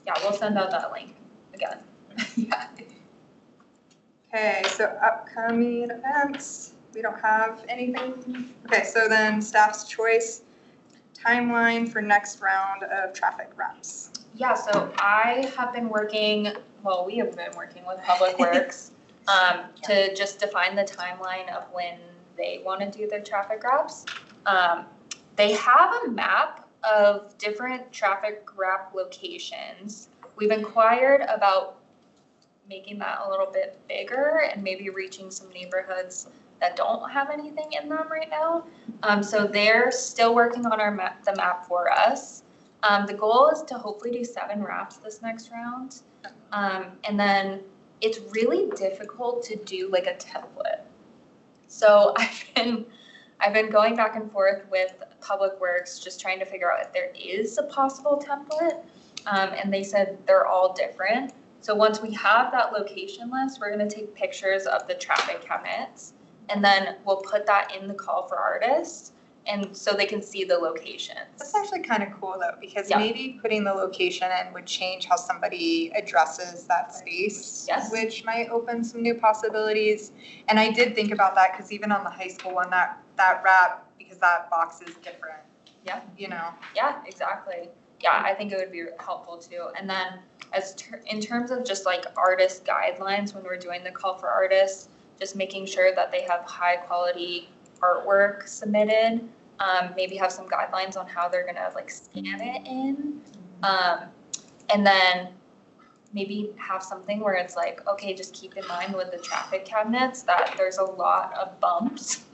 Yeah, we'll send out that link again. Yeah. Okay, so upcoming events, we don't have anything. Okay, so then staff's choice, timeline for next round of traffic wraps. Yeah, so I have been working, well, we have been working with Public Works to just define the timeline of when they want to do their traffic wraps. They have a map of different traffic wrap locations. We've inquired about making that a little bit bigger and maybe reaching some neighborhoods that don't have anything in them right now. So they're still working on the map for us. The goal is to hopefully do 7 wraps this next round. And then it's really difficult to do like a template. So I've been going back and forth with Public Works, just trying to figure out if there is a possible template. And they said they're all different. So once we have that location list, we're gonna take pictures of the traffic cabinets, and then we'll put that in the call for artists, and so they can see the locations. That's actually kind of cool though, because Yeah. maybe putting the location in would change how somebody addresses that space, Yes. which might open some new possibilities. And I did think about that, because even on the high school one, that wrap, because that box is different. Yeah. You know. Yeah, exactly. Yeah, I think it would be helpful too. And then in terms of just like artist guidelines, when we're doing the call for artists, just making sure that they have high quality artwork submitted, maybe have some guidelines on how they're gonna like scan it in. And then maybe have something where it's like, okay, just keep in mind with the traffic cabinets that there's a lot of bumps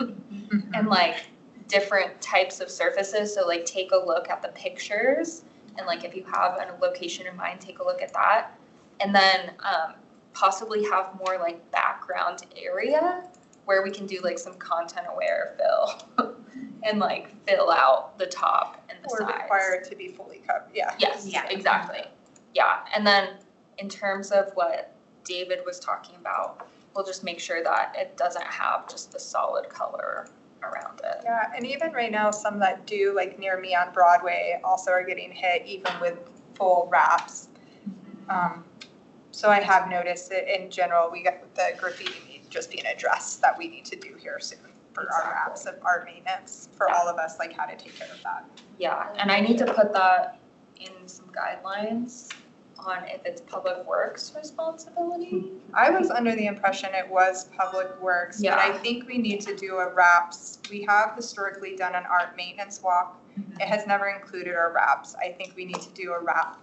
and like different types of surfaces. So like take a look at the pictures, and like if you have a location in mind, take a look at that. And then possibly have more like background area where we can do like some content aware fill and like fill out the top and the Or sides. require it to be fully covered, yeah. Yes, Yeah. exactly. Yeah, and then in terms of what David was talking about, we'll just make sure that it doesn't have just the solid color around it. Yeah, and even right now, some that do, like near me on Broadway, also are getting hit even with full wraps. So I have noticed that in general, we got the graffiti just being addressed that we need to do here soon for our wraps of our maintenance, for all of us, like how to take care of that. Yeah, and I need to put that in some guidelines on if it's Public Works responsibility. I was under the impression it was Public Works, but I think we need to do a wraps. We have historically done an art maintenance walk. It has never included our wraps. I think we need to do a wrap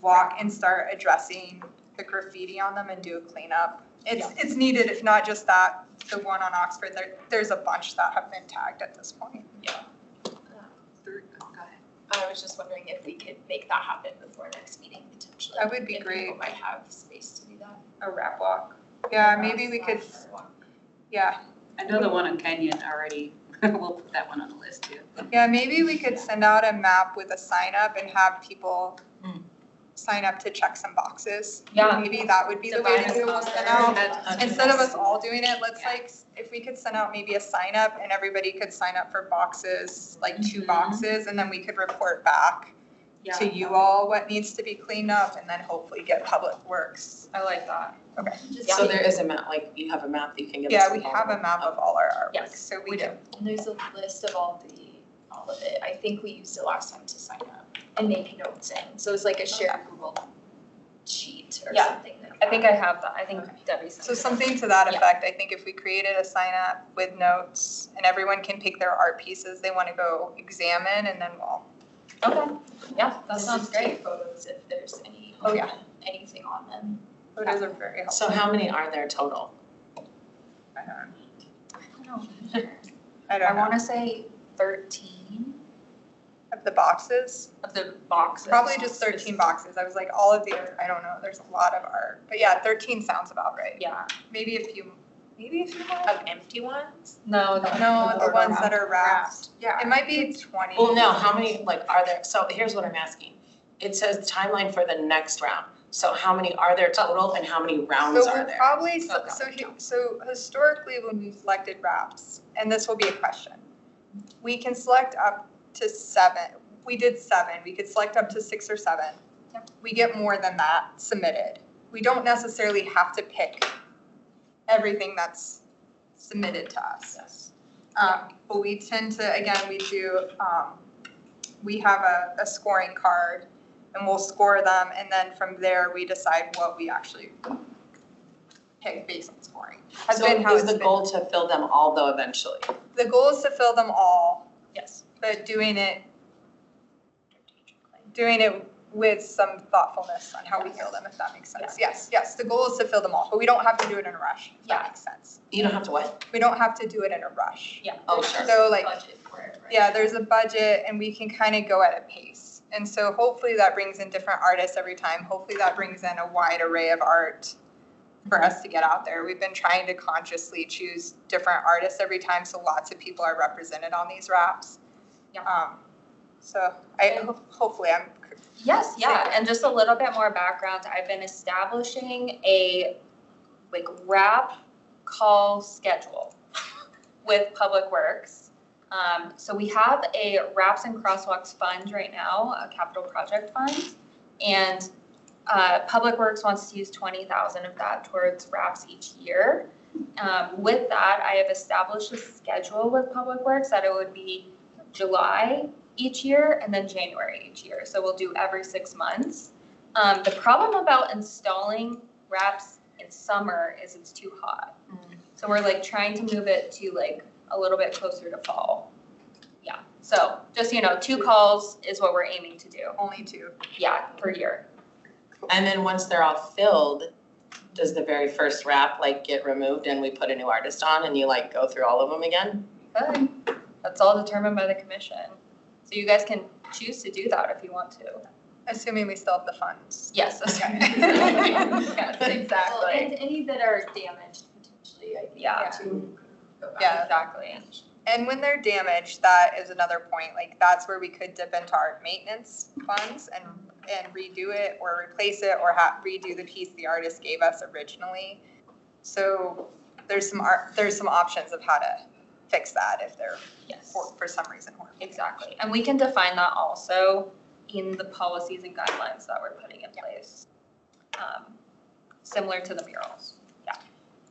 walk and start addressing the graffiti on them and do a cleanup. It's needed, if not just that, the one on Oxford, there's a bunch that have been tagged at this point. I was just wondering if we could make that happen before next meeting potentially. That would be if great. people might have space to do that. A wrap walk. Yeah, maybe we could, yeah. I know the one on Kenyon already, we'll put that one on the list too. Yeah, maybe we could send out a map with a sign up and have people sign up to check some boxes. Yeah. Maybe that would be the way to do it. We'll send out, That's- instead of us all doing it, let's like, if we could send out maybe a sign up and everybody could sign up for boxes, like 2 boxes, and then we could report back to you all what needs to be cleaned up and then hopefully get Public Works. I like that. Okay. So there is a map, like you have a map that you can give us? Yeah, we have a map of all our artwork, Yes, so we do. And there's a list of all of it. I think we used it last time to sign up and make notes in. So it's like a shared Google sheet or Yeah. something. Like I think I have that. I think Debbie sent So it. something to that Yeah. effect, I think if we created a sign up with notes and everyone can pick their art pieces they want to go examine and then we'll. Okay, yeah, that Just sounds great. take photos if there's Oh, yeah. anything on them. Photos are very helpful. So how many are there total? I don't I know. wanna say 13 Of the boxes, of the boxes. probably just 13 boxes. I was like, all of the, I don't know, there's a lot of art. But yeah, 13 sounds about right. Yeah, Maybe a few more. Of empty ones? no, No, the ones that are wrapped. Yeah, it might be 20. Well, no, how many, like, are there, so here's what I'm asking. It says timeline for the next round. So how many are there total and how many rounds So are we're there? probably, Okay. so historically when we selected wraps, and this will be a question, we can select up to 7. We did 7, we could select up to 6 or 7. Yep. We get more than that submitted. We don't necessarily have to pick everything that's submitted to us. Yes. But we tend to, again, we have a scoring card and we'll score them and then from there we decide what we actually pick based on scoring. Has So been how is it's the been. goal to fill them all though eventually? The goal is to fill them all, yes. but doing it with some thoughtfulness on how we fill them, if that makes sense. Yes, the goal is to fill them all, but we don't have to do it in a rush, if that makes sense. You don't have to what? We don't have to do it in a rush. Yeah. Oh, sure. So like, Budget for it, right? yeah, there's a budget and we can kind of go at a pace. And so hopefully that brings in different artists every time. Hopefully that brings in a wide array of art for us to get out there. We've been trying to consciously choose different artists every time, so lots of people are represented on these wraps. Yeah. So hopefully I'm. Yes, yeah, and just a little bit more background, I've been establishing a like wrap call schedule with Public Works. So we have a Wraps and Crosswalks fund right now, a capital project fund. And Public Works wants to use 20,000 of that towards wraps each year. With that, I have established a schedule with Public Works that it would be July each year and then January each year. So we'll do every 6 months. The problem about installing wraps in summer is it's too hot. So we're like trying to move it to like a little bit closer to fall. Yeah, so just, 2 calls is what we're aiming to do. Only 2. Yeah, per year. And then once they're all filled, does the very first wrap like get removed and we put a new artist on and you like go through all of them again? Good. That's all determined by the commission. So you guys can choose to do that if you want to. Assuming we still have the funds. Yes, Okay. yes, Well, exactly. and any that are damaged potentially, I think, Yeah. to go back. Yeah. Exactly. And when they're damaged, that is another point, like that's where we could dip into our maintenance funds and and redo it or replace it or redo the piece the artist gave us originally. So there's some options of how to fix that if they're Yes. for some reason horrible. Exactly. And we can define that also in the policies and guidelines that we're putting in place. Similar to the murals.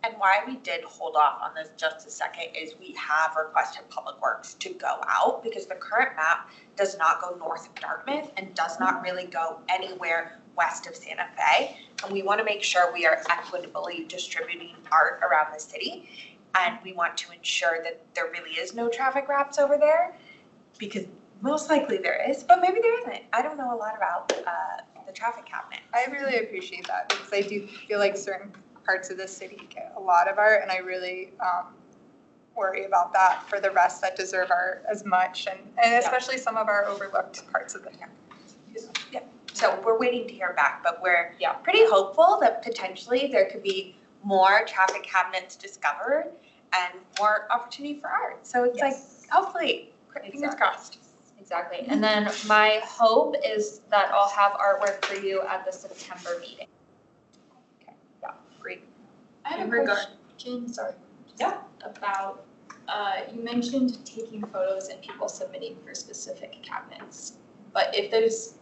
And why we did hold off on this just a second is we have requested Public Works to go out because the current map does not go north of Dartmouth and does not really go anywhere west of Santa Fe. And we want to make sure we are equitably distributing art around the city. And we want to ensure that there really is no traffic wraps over there because most likely there is, but maybe there isn't. I don't know a lot about the traffic cabinet. I really appreciate that because I do feel like certain parts of the city get a lot of art and I really worry about that for the rest that deserve art as much and especially some of our overlooked parts of the town. Yep. So we're waiting to hear back, but we're pretty hopeful that potentially there could be more traffic cabinets discovered and more opportunity for art. So it's like, hopefully, fingers crossed. Exactly. And then my hope is that I'll have artwork for you at the September meeting. Great. I have a question, sorry. Yeah. About, you mentioned taking photos and people submitting for specific cabinets. But if there's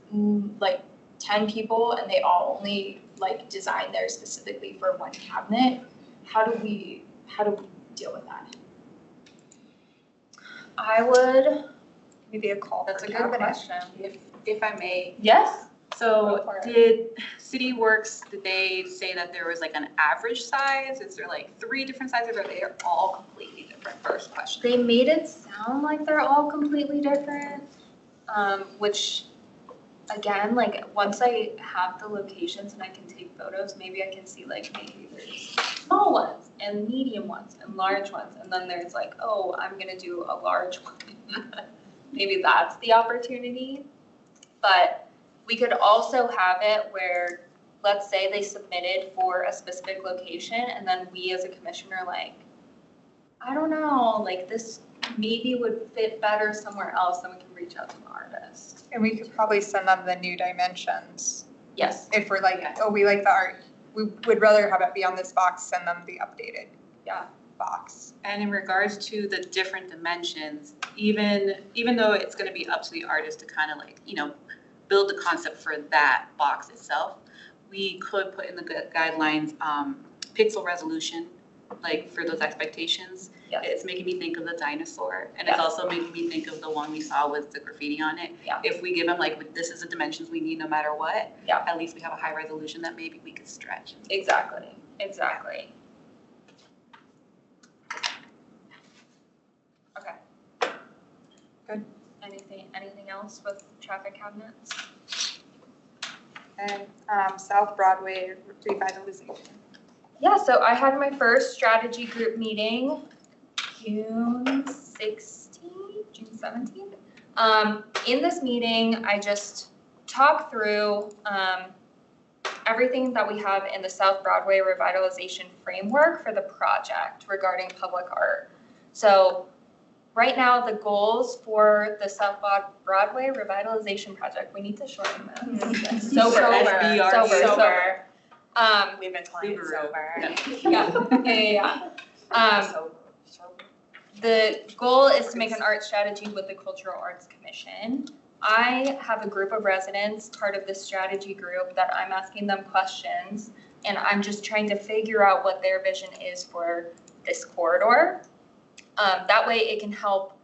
like 10 people and they all only like design theirs specifically for one cabinet, how do we deal with that? I would, Maybe a call that's for a good cabinet. question. If I may, Yes? so Go for it. did City Works, did they say that there was like an average size? Is there like 3 different sizes or they are all completely different? First question. They made it sound like they're all completely different, which, again, like, once I have the locations and I can take photos, maybe I can see, like, maybe there's small ones and medium ones and large ones, and then there's like, oh, I'm gonna do a large one. Maybe that's the opportunity. But we could also have it where, let's say they submitted for a specific location, and then we as a commission are like, I don't know, like, this maybe would fit better somewhere else, then we can reach out to the artist. And we could probably send them the new dimensions. Yes. If we're like, oh, we like the art, we would rather have it be on this box, send them the updated box. And in regards to the different dimensions, even though it's going to be up to the artist to kind of like, build the concept for that box itself, we could put in the guidelines pixel resolution, like for those expectations. Yes. It's making me think of the dinosaur, and Yes. it's also making me think of the one we saw with the graffiti on it. Yeah. If we give them like, this is the dimensions we need no matter what, Yeah. at least we have a high resolution that maybe we could stretch. Exactly. Okay. Good. Anything else with traffic cabinets? And South Broadway revitalization. Yeah, so I had my first strategy group meeting June 17th. In this meeting, I just talked through everything that we have in the South Broadway revitalization framework for the project regarding public art. So right now, the goals for the South Broadway revitalization project, we need to shorten this. Sober. We've been calling it Subaru. sober. Yeah. The goal is to make an art strategy with the Cultural Arts Commission. I have a group of residents, part of this strategy group, that I'm asking them questions, and I'm just trying to figure out what their vision is for this corridor. That way it can help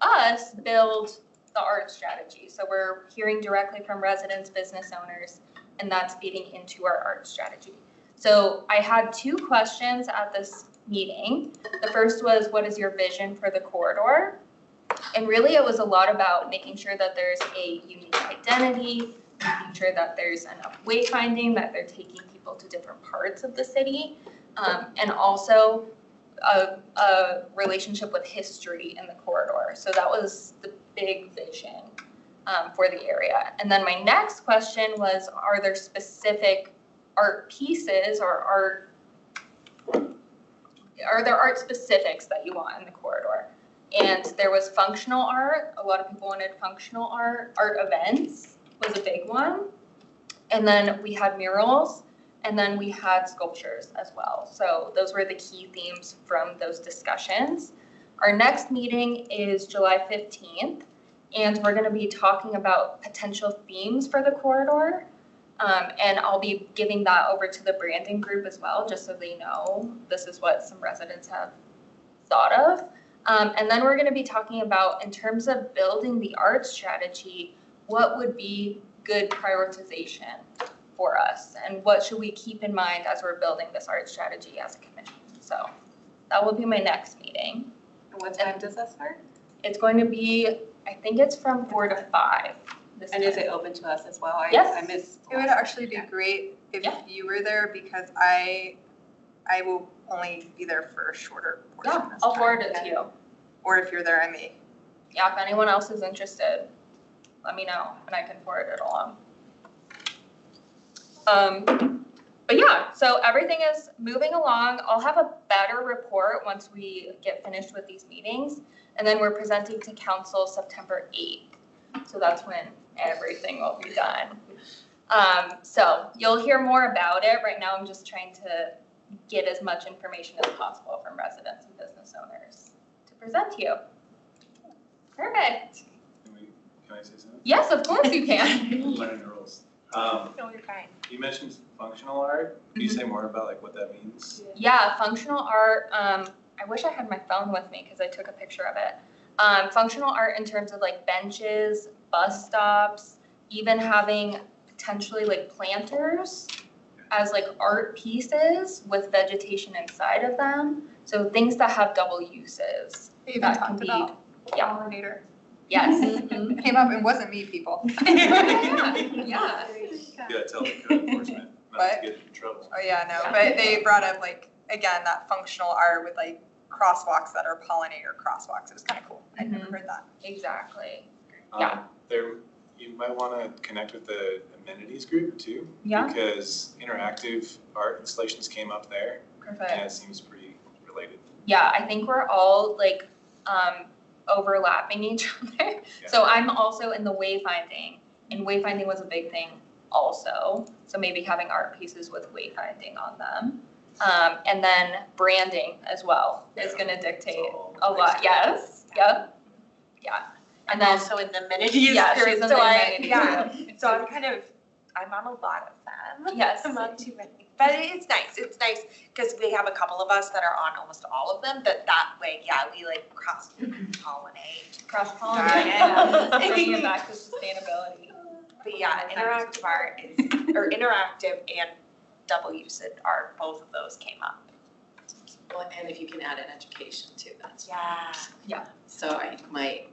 us build the art strategy. So we're hearing directly from residents, business owners, and that's feeding into our art strategy. So I had 2 questions at this meeting. The first was, what is your vision for the corridor? And really it was a lot about making sure that there's a unique identity, making sure that there's enough wayfinding, that they're taking people to different parts of the city, and also a relationship with history in the corridor. So that was the big vision for the area. And then my next question was, are there specific art pieces or are there art specifics that you want in the corridor? And there was functional art. A lot of people wanted functional art events was a big one. And then we had murals, and then we had sculptures as well. So those were the key themes from those discussions. Our next meeting is July 15th, and we're gonna be talking about potential themes for the corridor. And I'll be giving that over to the branding group as well, just so they know this is what some residents have thought of. And then we're gonna be talking about, in terms of building the art strategy, what would be good prioritization for us? And what should we keep in mind as we're building this art strategy as a commission? So that will be my next meeting. And what time does that start? It's going to be, I think it's from 4 to 5. And is it open to us as well? Yes. I missed. It would actually be great if Yeah. you were there because I will only be there for a shorter portion Yeah, of I'll time. forward it to you. Or if you're there, I may. Yeah, if anyone else is interested, let me know and I can forward it along. But yeah, so everything is moving along. I'll have a better report once we get finished with these meetings. And then we're presenting to council September 8th. So that's when everything will be done. So you'll hear more about it. Right now, I'm just trying to get as much information as possible from residents and business owners to present to you. Perfect. Can I say something? Yes, of course you can. Learning the rules. No, you're fine. You mentioned functional art. Can you say more about like what that means? Yeah, functional art, I wish I had my phone with me because I took a picture of it. Functional art in terms of like benches, bus stops, even having potentially like planters as like art pieces with vegetation inside of them. So things that have double uses. They even That can talked be- about yeah. pollinator. Yes. It came up and wasn't me, people. Yeah. Yeah, tell the code enforcement not What? to get in trouble. Oh, yeah, no, but they brought up like, again, that functional art with like crosswalks that are pollinator crosswalks. It was kind of cool. I'd never heard that. Exactly. Yeah. You might want to connect with the amenities group too. Yeah. Because interactive art installations came up there Perfect. and it seems pretty related. Yeah, I think we're all like overlapping each other. So I'm also in the wayfinding, and wayfinding was a big thing also. So maybe having art pieces with wayfinding on them. And then branding as well is gonna dictate a lot. Yes, yep, yeah. And then, Also in the amenities yeah, she's group, in the so amenities group. so I'm on a lot of them. Yes. I'm on too many, but it's nice because we have a couple of us that are on almost all of them, but that way, yeah, we like cross-pollinate. Cross-pollination, bringing it back to sustainability. But yeah, interactive art is, or interactive and double usage art, both of those came up. Well, and if you can add in education too, that's. Yeah. So for my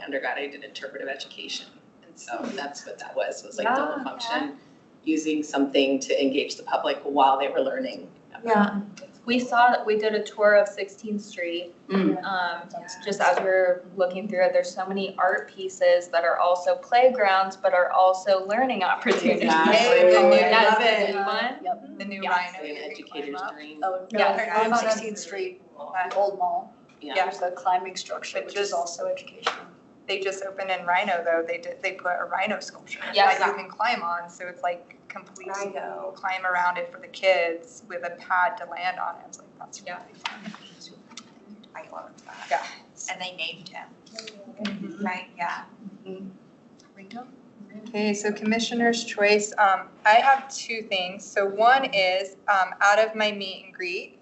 undergrad, I did interpretive education. And so that's what that was like Yeah, double function, using something to engage the public while they were learning. Yeah. We did a tour of 16th Street. Just as we were looking through it, there's so many art pieces that are also playgrounds, but are also learning opportunities. Exactly. Oh, I yes, love the it. new one. Yep. The new Yeah. Rhino. An educator's dream. Oh, no, Yeah. on 16th Street, the old mall. Yeah. There's a climbing structure, But which is just- also educational. They just opened in Rhino though. They put a rhino sculpture Yes. that you can climb on. So it's like complete Rhino. climb around it for the kids with a pad to land on it. It's like, that's Yeah. really fun. I loved that. Yeah. And they named him, right? Yeah. Okay, so commissioner's choice, I have two things. So one is, out of my meet and greet,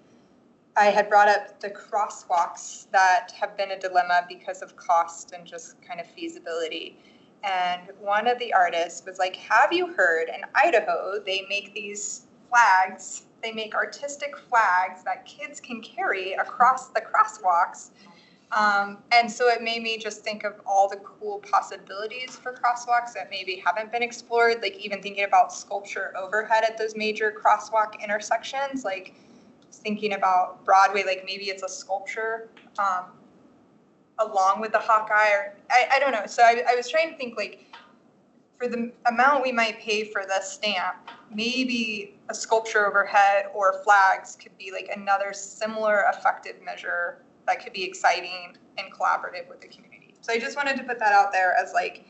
I had brought up the crosswalks that have been a dilemma because of cost and just kind of feasibility. And one of the artists was like, have you heard in Idaho, they make these flags, they make artistic flags that kids can carry across the crosswalks. And so it made me just think of all the cool possibilities for crosswalks that maybe haven't been explored, like even thinking about sculpture overhead at those major crosswalk intersections, like thinking about Broadway, like maybe it's a sculpture along with the Hawkeye, or I don't know. So I was trying to think like for the amount we might pay for the stamp, maybe a sculpture overhead or flags could be like another similar effective measure that could be exciting and collaborative with the community. So I just wanted to put that out there as like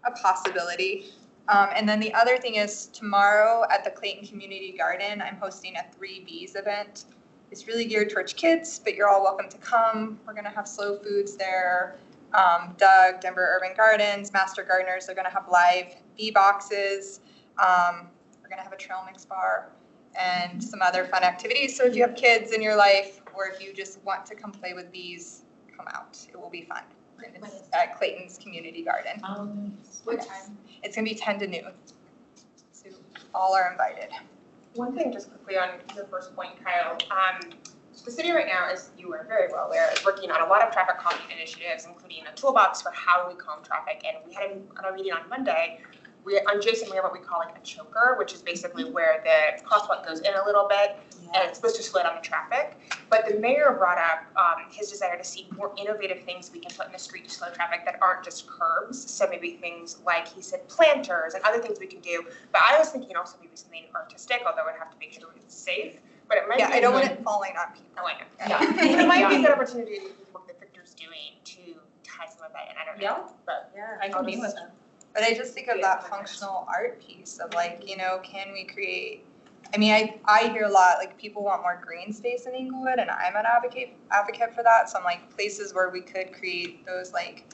a possibility. And then the other thing is tomorrow at the Clayton Community Garden, I'm hosting a 3Bs event. It's really geared towards kids, but you're all welcome to come. We're gonna have slow foods there. Doug, Denver Urban Gardens, Master Gardeners, they're gonna have live bee boxes. We're gonna have a trail mix bar and some other fun activities. So if you have kids in your life, or if you just want to come play with bees, come out. It will be fun. And it's at Clayton's Community Garden. What time? It's gonna be 10 to noon. So all are invited. One thing just quickly on your first point, Kyle. The city right now, as you are very well aware, is working on a lot of traffic calming initiatives, including a toolbox for how we calm traffic. And we had on our meeting on Monday, on Jason, we have what we call like a choker, which is basically where the crosswalk goes in a little bit and it's supposed to slow down the traffic. But the mayor brought up his desire to see more innovative things we can put in the street to slow traffic that aren't just curbs. So maybe things like he said planters and other things we can do. But I was thinking also maybe something artistic, although I'd have to make sure it's safe. But it might be I don't want it falling on people. But it might be a good opportunity to see what the Victor's doing to tie some of that in. I don't know. But I can meet with them. But I just think of that functional art piece of like, can we create, I mean, I hear a lot, like people want more green space in Inglewood and I'm an advocate for that. So I'm like places where we could create those like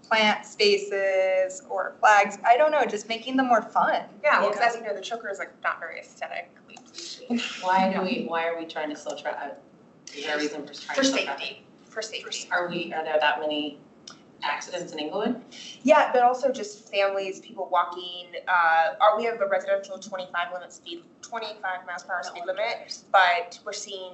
plant spaces or flags. I don't know, just making them more fun. Yeah, well, because as you know, the choker is like not very aesthetically pleasing. Why are we trying to slow traffic? Is there a reason for trying to slow traffic? For safety. Are there that many accidents in Inglewood? Yeah, but also just families, people walking. We have a residential 25 miles per hour speed limit, but we're seeing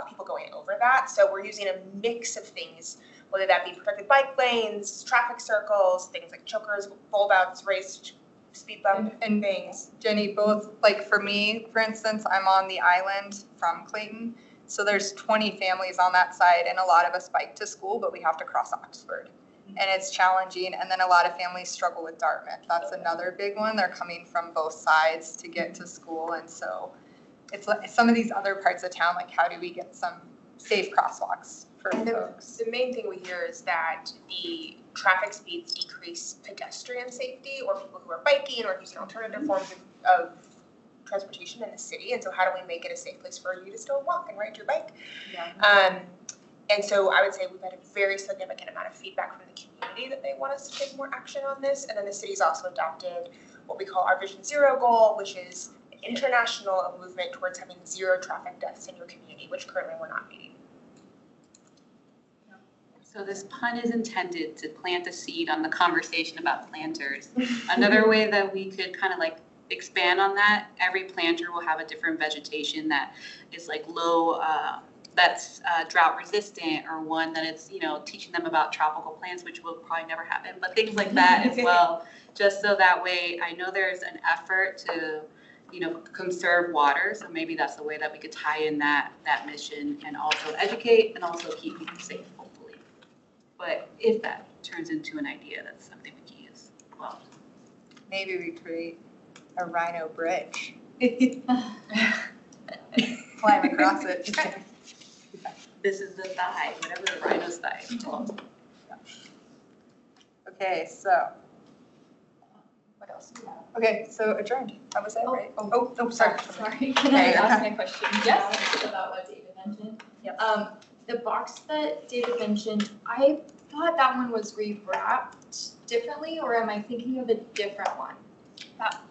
people going over that. So we're using a mix of things, whether that be protected bike lanes, traffic circles, things like chokers, bulb outs, raised speed bump And things. Jenny, both, like for me, for instance, I'm on the island from Clayton. So there's 20 families on that side and a lot of us bike to school, but we have to cross Oxford. And it's challenging. And then a lot of families struggle with Dartmouth. That's another big one. They're coming from both sides to get to school. And so it's like some of these other parts of town, like how do we get some safe crosswalks for folks? The main thing we hear is that the traffic speeds decrease pedestrian safety or people who are biking or using alternative forms of transportation in the city. And so how do we make it a safe place for you to still walk and ride your bike? Yeah. And so I would say we've had a very significant amount of feedback from the community that they want us to take more action on this. And then the city's also adopted what we call our Vision Zero goal, which is an international movement towards having 0 traffic deaths in your community, which currently we're not meeting. So this pun is intended to plant a seed on the conversation about planters. Another way that we could kind of like expand on that, every planter will have a different vegetation that is like low, that's drought resistant, or one that it's, teaching them about tropical plants, which will probably never happen, but things like that as well. Just so that way, I know there's an effort to, conserve water. So maybe that's the way that we could tie in that mission and also educate and also keep people safe, hopefully. But if that turns into an idea, that's something we can use. Well, Maybe we create a rhino bridge. Climb across it. this is the thigh, whatever the rhino's thigh is called. Okay, so, What else do we have? okay, so adjourned. That was it, right? Oh, sorry. Sorry, can I ask my question? Yes. About what David mentioned? Yep. The box that David mentioned, I thought that one was rewrapped differently, or am I thinking of a different one?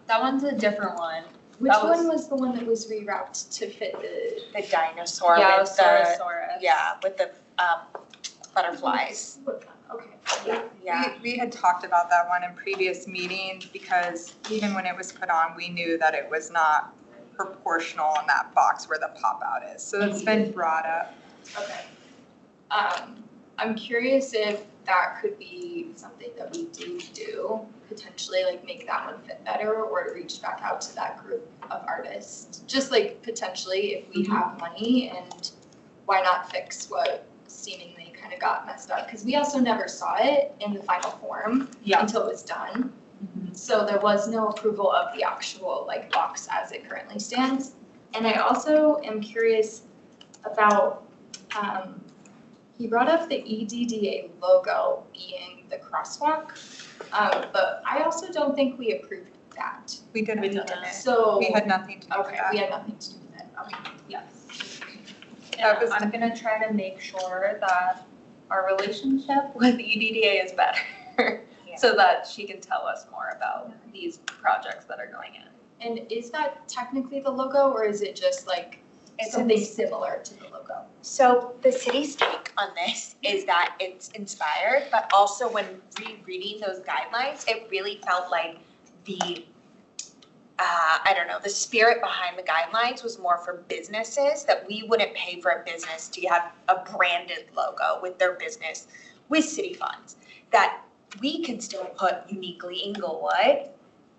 That one's a different one. Which That was- one was the one that was rewrapped to fit the? The dinosaur Yeah, with the, Saurosaurus. with the butterflies. Okay, Yeah. We had talked about that one in previous meetings because even when it was put on, we knew that it was not proportional in that box where the pop out is. So it's been brought up. okay. I'm curious if that could be something that we do, potentially like make that one fit better or reach back out to that group of artists. Just like potentially if we have money, and why not fix what seemingly kind of got messed up? Because we also never saw it in the final form until it was done. So there was no approval of the actual like box as it currently stands. And I also am curious about He brought up the EDDA logo being the crosswalk, but I also don't think we approved that. We didn't. We didn't. So, We had nothing to do with okay, that. we had nothing to do with it, okay. Yes. That was I'm gonna try to make sure that our relationship with EDDA is better, so that she can tell us more about these projects that are going in. And is that technically the logo, or is it just like It's something similar to the logo? So the city's take on this is that it's inspired, but also when rereading those guidelines, it really felt like the, the spirit behind the guidelines was more for businesses, that we wouldn't pay for a business to have a branded logo with their business with city funds. That we can still put uniquely Inglewood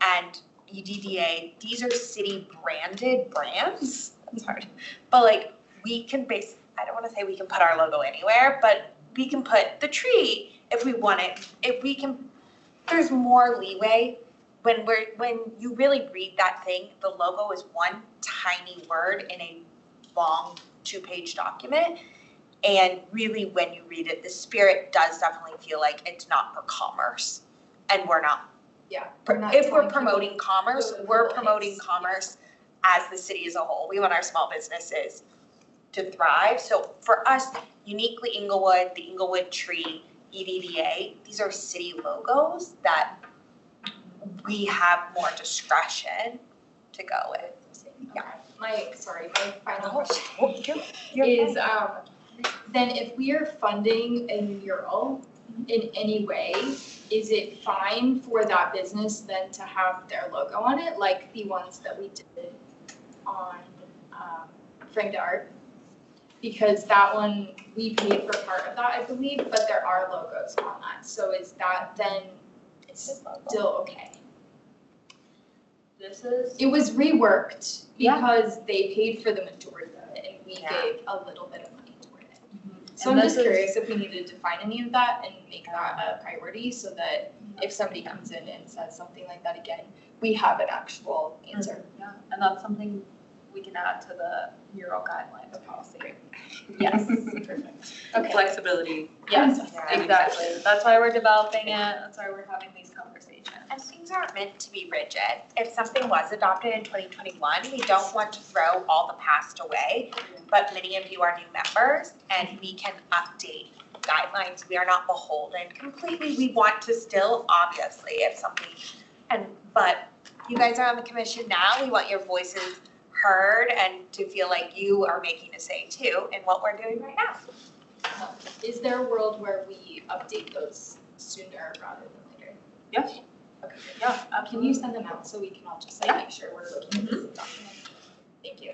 and EDDA, these are city branded brands. That's hard. But like we can I don't want to say we can put our logo anywhere, but we can put the tree if we want it. If we can, there's more leeway when you really read that thing, the logo is one tiny word in a long 2-page document. And really when you read it, the spirit does definitely feel like it's not for commerce. And we're not. Yeah. If we're promoting commerce, we're promoting commerce as the city as a whole. We want our small businesses to thrive. So for us, uniquely Inglewood, the Inglewood tree, EDDA, these are city logos that we have more discretion to go with. Yeah. My final question You're is, then if we are funding a mural in any way, is it fine for that business then to have their logo on it, like the ones that we did on Framed Art? Because that one, we paid for part of that, I believe, but there are logos on that. So is that then, it's still okay? It was reworked because they paid for the majority of it and we gave a little bit of money toward it. So And I'm this just is- curious if we need to define any of that and make that a priority so that if somebody comes in and says something like that again, we have an actual answer. Yeah, and that's something we can add to the mural guidelines policy. Yes. Perfect. Okay. Flexibility. Yes, Yeah. exactly. That's why we're developing it. That's why we're having these conversations. And things aren't meant to be rigid. If something was adopted in 2021, we don't want to throw all the past away, but many of you are new members and we can update guidelines. We are not beholden completely. We want to still, obviously, if something, but you guys are on the commission now. We want your voices heard and to feel like you are making a say too in what we're doing right now. Is there a world where we update those sooner rather than later? Yes. Okay. Yeah, Can you send them out so we can all just like make sure we're looking at this document? Thank you.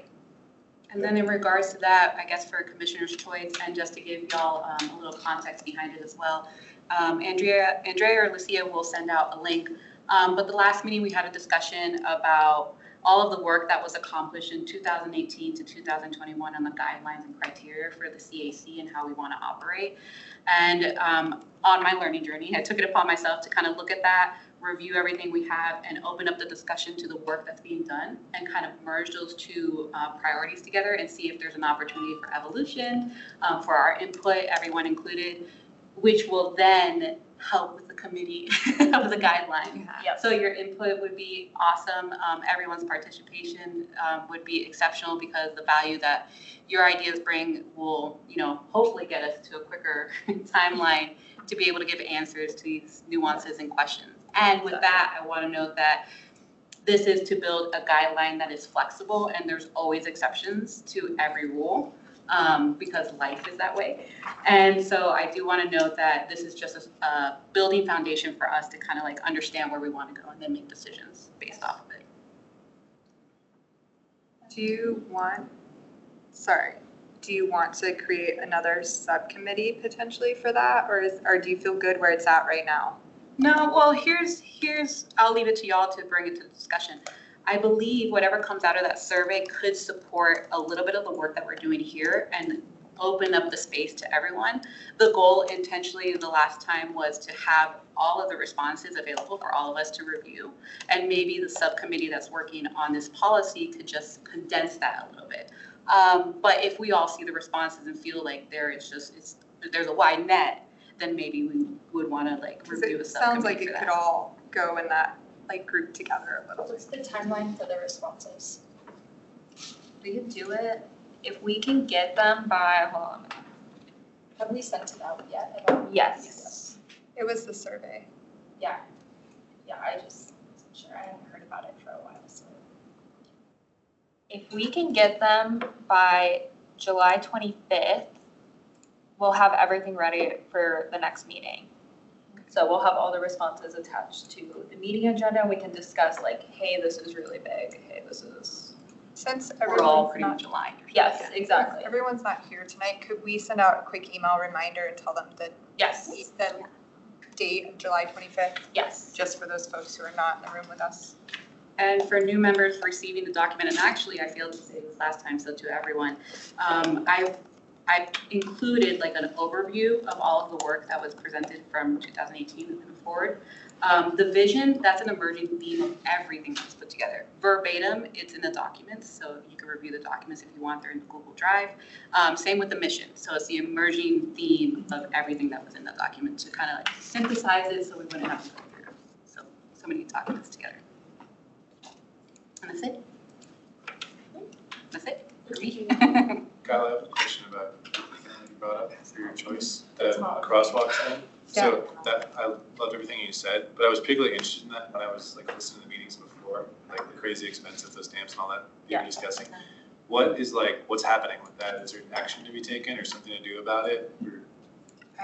And then in regards to that, I guess for Commissioner's Choice, and just to give y'all a little context behind it as well, Andrea or Lucia will send out a link. But the last meeting we had a discussion about all of the work that was accomplished in 2018 to 2021 on the guidelines and criteria for the CAC and how we want to operate. And on my learning journey, I took it upon myself to kind of look at that, review everything we have, and open up the discussion to the work that's being done and kind of merge those two priorities together and see if there's an opportunity for evolution, for our input, everyone included, which will then help with the committee of the guidelines. Yep. So your input would be awesome. Everyone's participation would be exceptional because the value that your ideas bring will, hopefully get us to a quicker timeline to be able to give answers to these nuances and questions. And with that, I want to note that this is to build a guideline that is flexible and there's always exceptions to every rule. Because life is that way. And so I do want to note that this is just a building foundation for us to kind of like understand where we want to go and then make decisions based off of it. Do you want to create another subcommittee potentially for that, or do you feel good where it's at right now? No, well, here's I'll leave it to y'all to bring it to discussion. I believe whatever comes out of that survey could support a little bit of the work that we're doing here and open up the space to everyone. The goal intentionally the last time was to have all of the responses available for all of us to review. And maybe the subcommittee that's working on this policy could just condense that a little bit. But if we all see the responses and feel like there's a wide net, then maybe we would want to like 'Cause review a it sounds like subcommittee it for could that. all go in that like group together a little bit. What's the timeline for the responses? We can do it, if we can get them by, hold on. Have we sent it out yet at all? Yes. It was the survey. Yeah, I just wasn't sure, I hadn't heard about it for a while, so. If we can get them by July 25th, we'll have everything ready for the next meeting. So we'll have all the responses attached to the meeting agenda, and we can discuss like, hey, this is really big, hey, this is. Since We're all everyone's pretty not, much aligned. Yes, exactly. everyone's not here tonight, could we send out a quick email reminder and tell them the Yes, date of July 25th, yes. just for those folks who are not in the room with us? And for new members receiving the document, and actually I failed to say this last time, so to everyone, I've included like an overview of all of the work that was presented from 2018 and forward. The vision, that's an emerging theme of everything that's put together. Verbatim, it's in the documents, so you can review the documents if you want, they're in Google Drive. Same with the mission, so it's the emerging theme of everything that was in the document to kind of like synthesize it so we wouldn't have to go through so many documents together. And that's it. That's it for me. Kyle, I have a question about something you brought up for your choice, the crosswalk thing. So that, I loved everything you said, but I was particularly interested in that when I was like listening to the meetings before, like the crazy expense of the stamps and all that you were discussing. What is like, what's happening with that? Is there action to be taken or something to do about it? Or-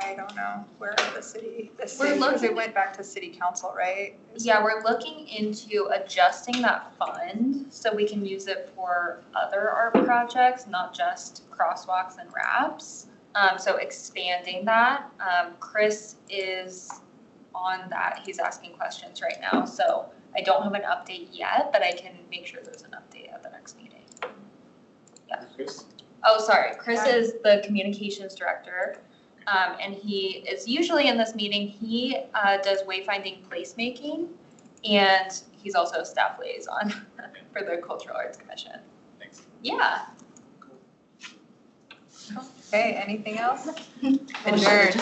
I don't know, where the city, because looking- it went back to city council, right? Yeah, we're looking into adjusting that fund so we can use it for other art projects, not just crosswalks and wraps. So expanding that. Chris is on that. He's asking questions right now. So I don't have an update yet, but I can make sure there's an update at the next meeting. Yeah. Chris? Oh, sorry. Chris is the communications director. And he is usually in this meeting. He does wayfinding placemaking, and he's also a staff liaison for the Cultural Arts Commission. Thanks. Yeah. Okay, anything else? Adjourned.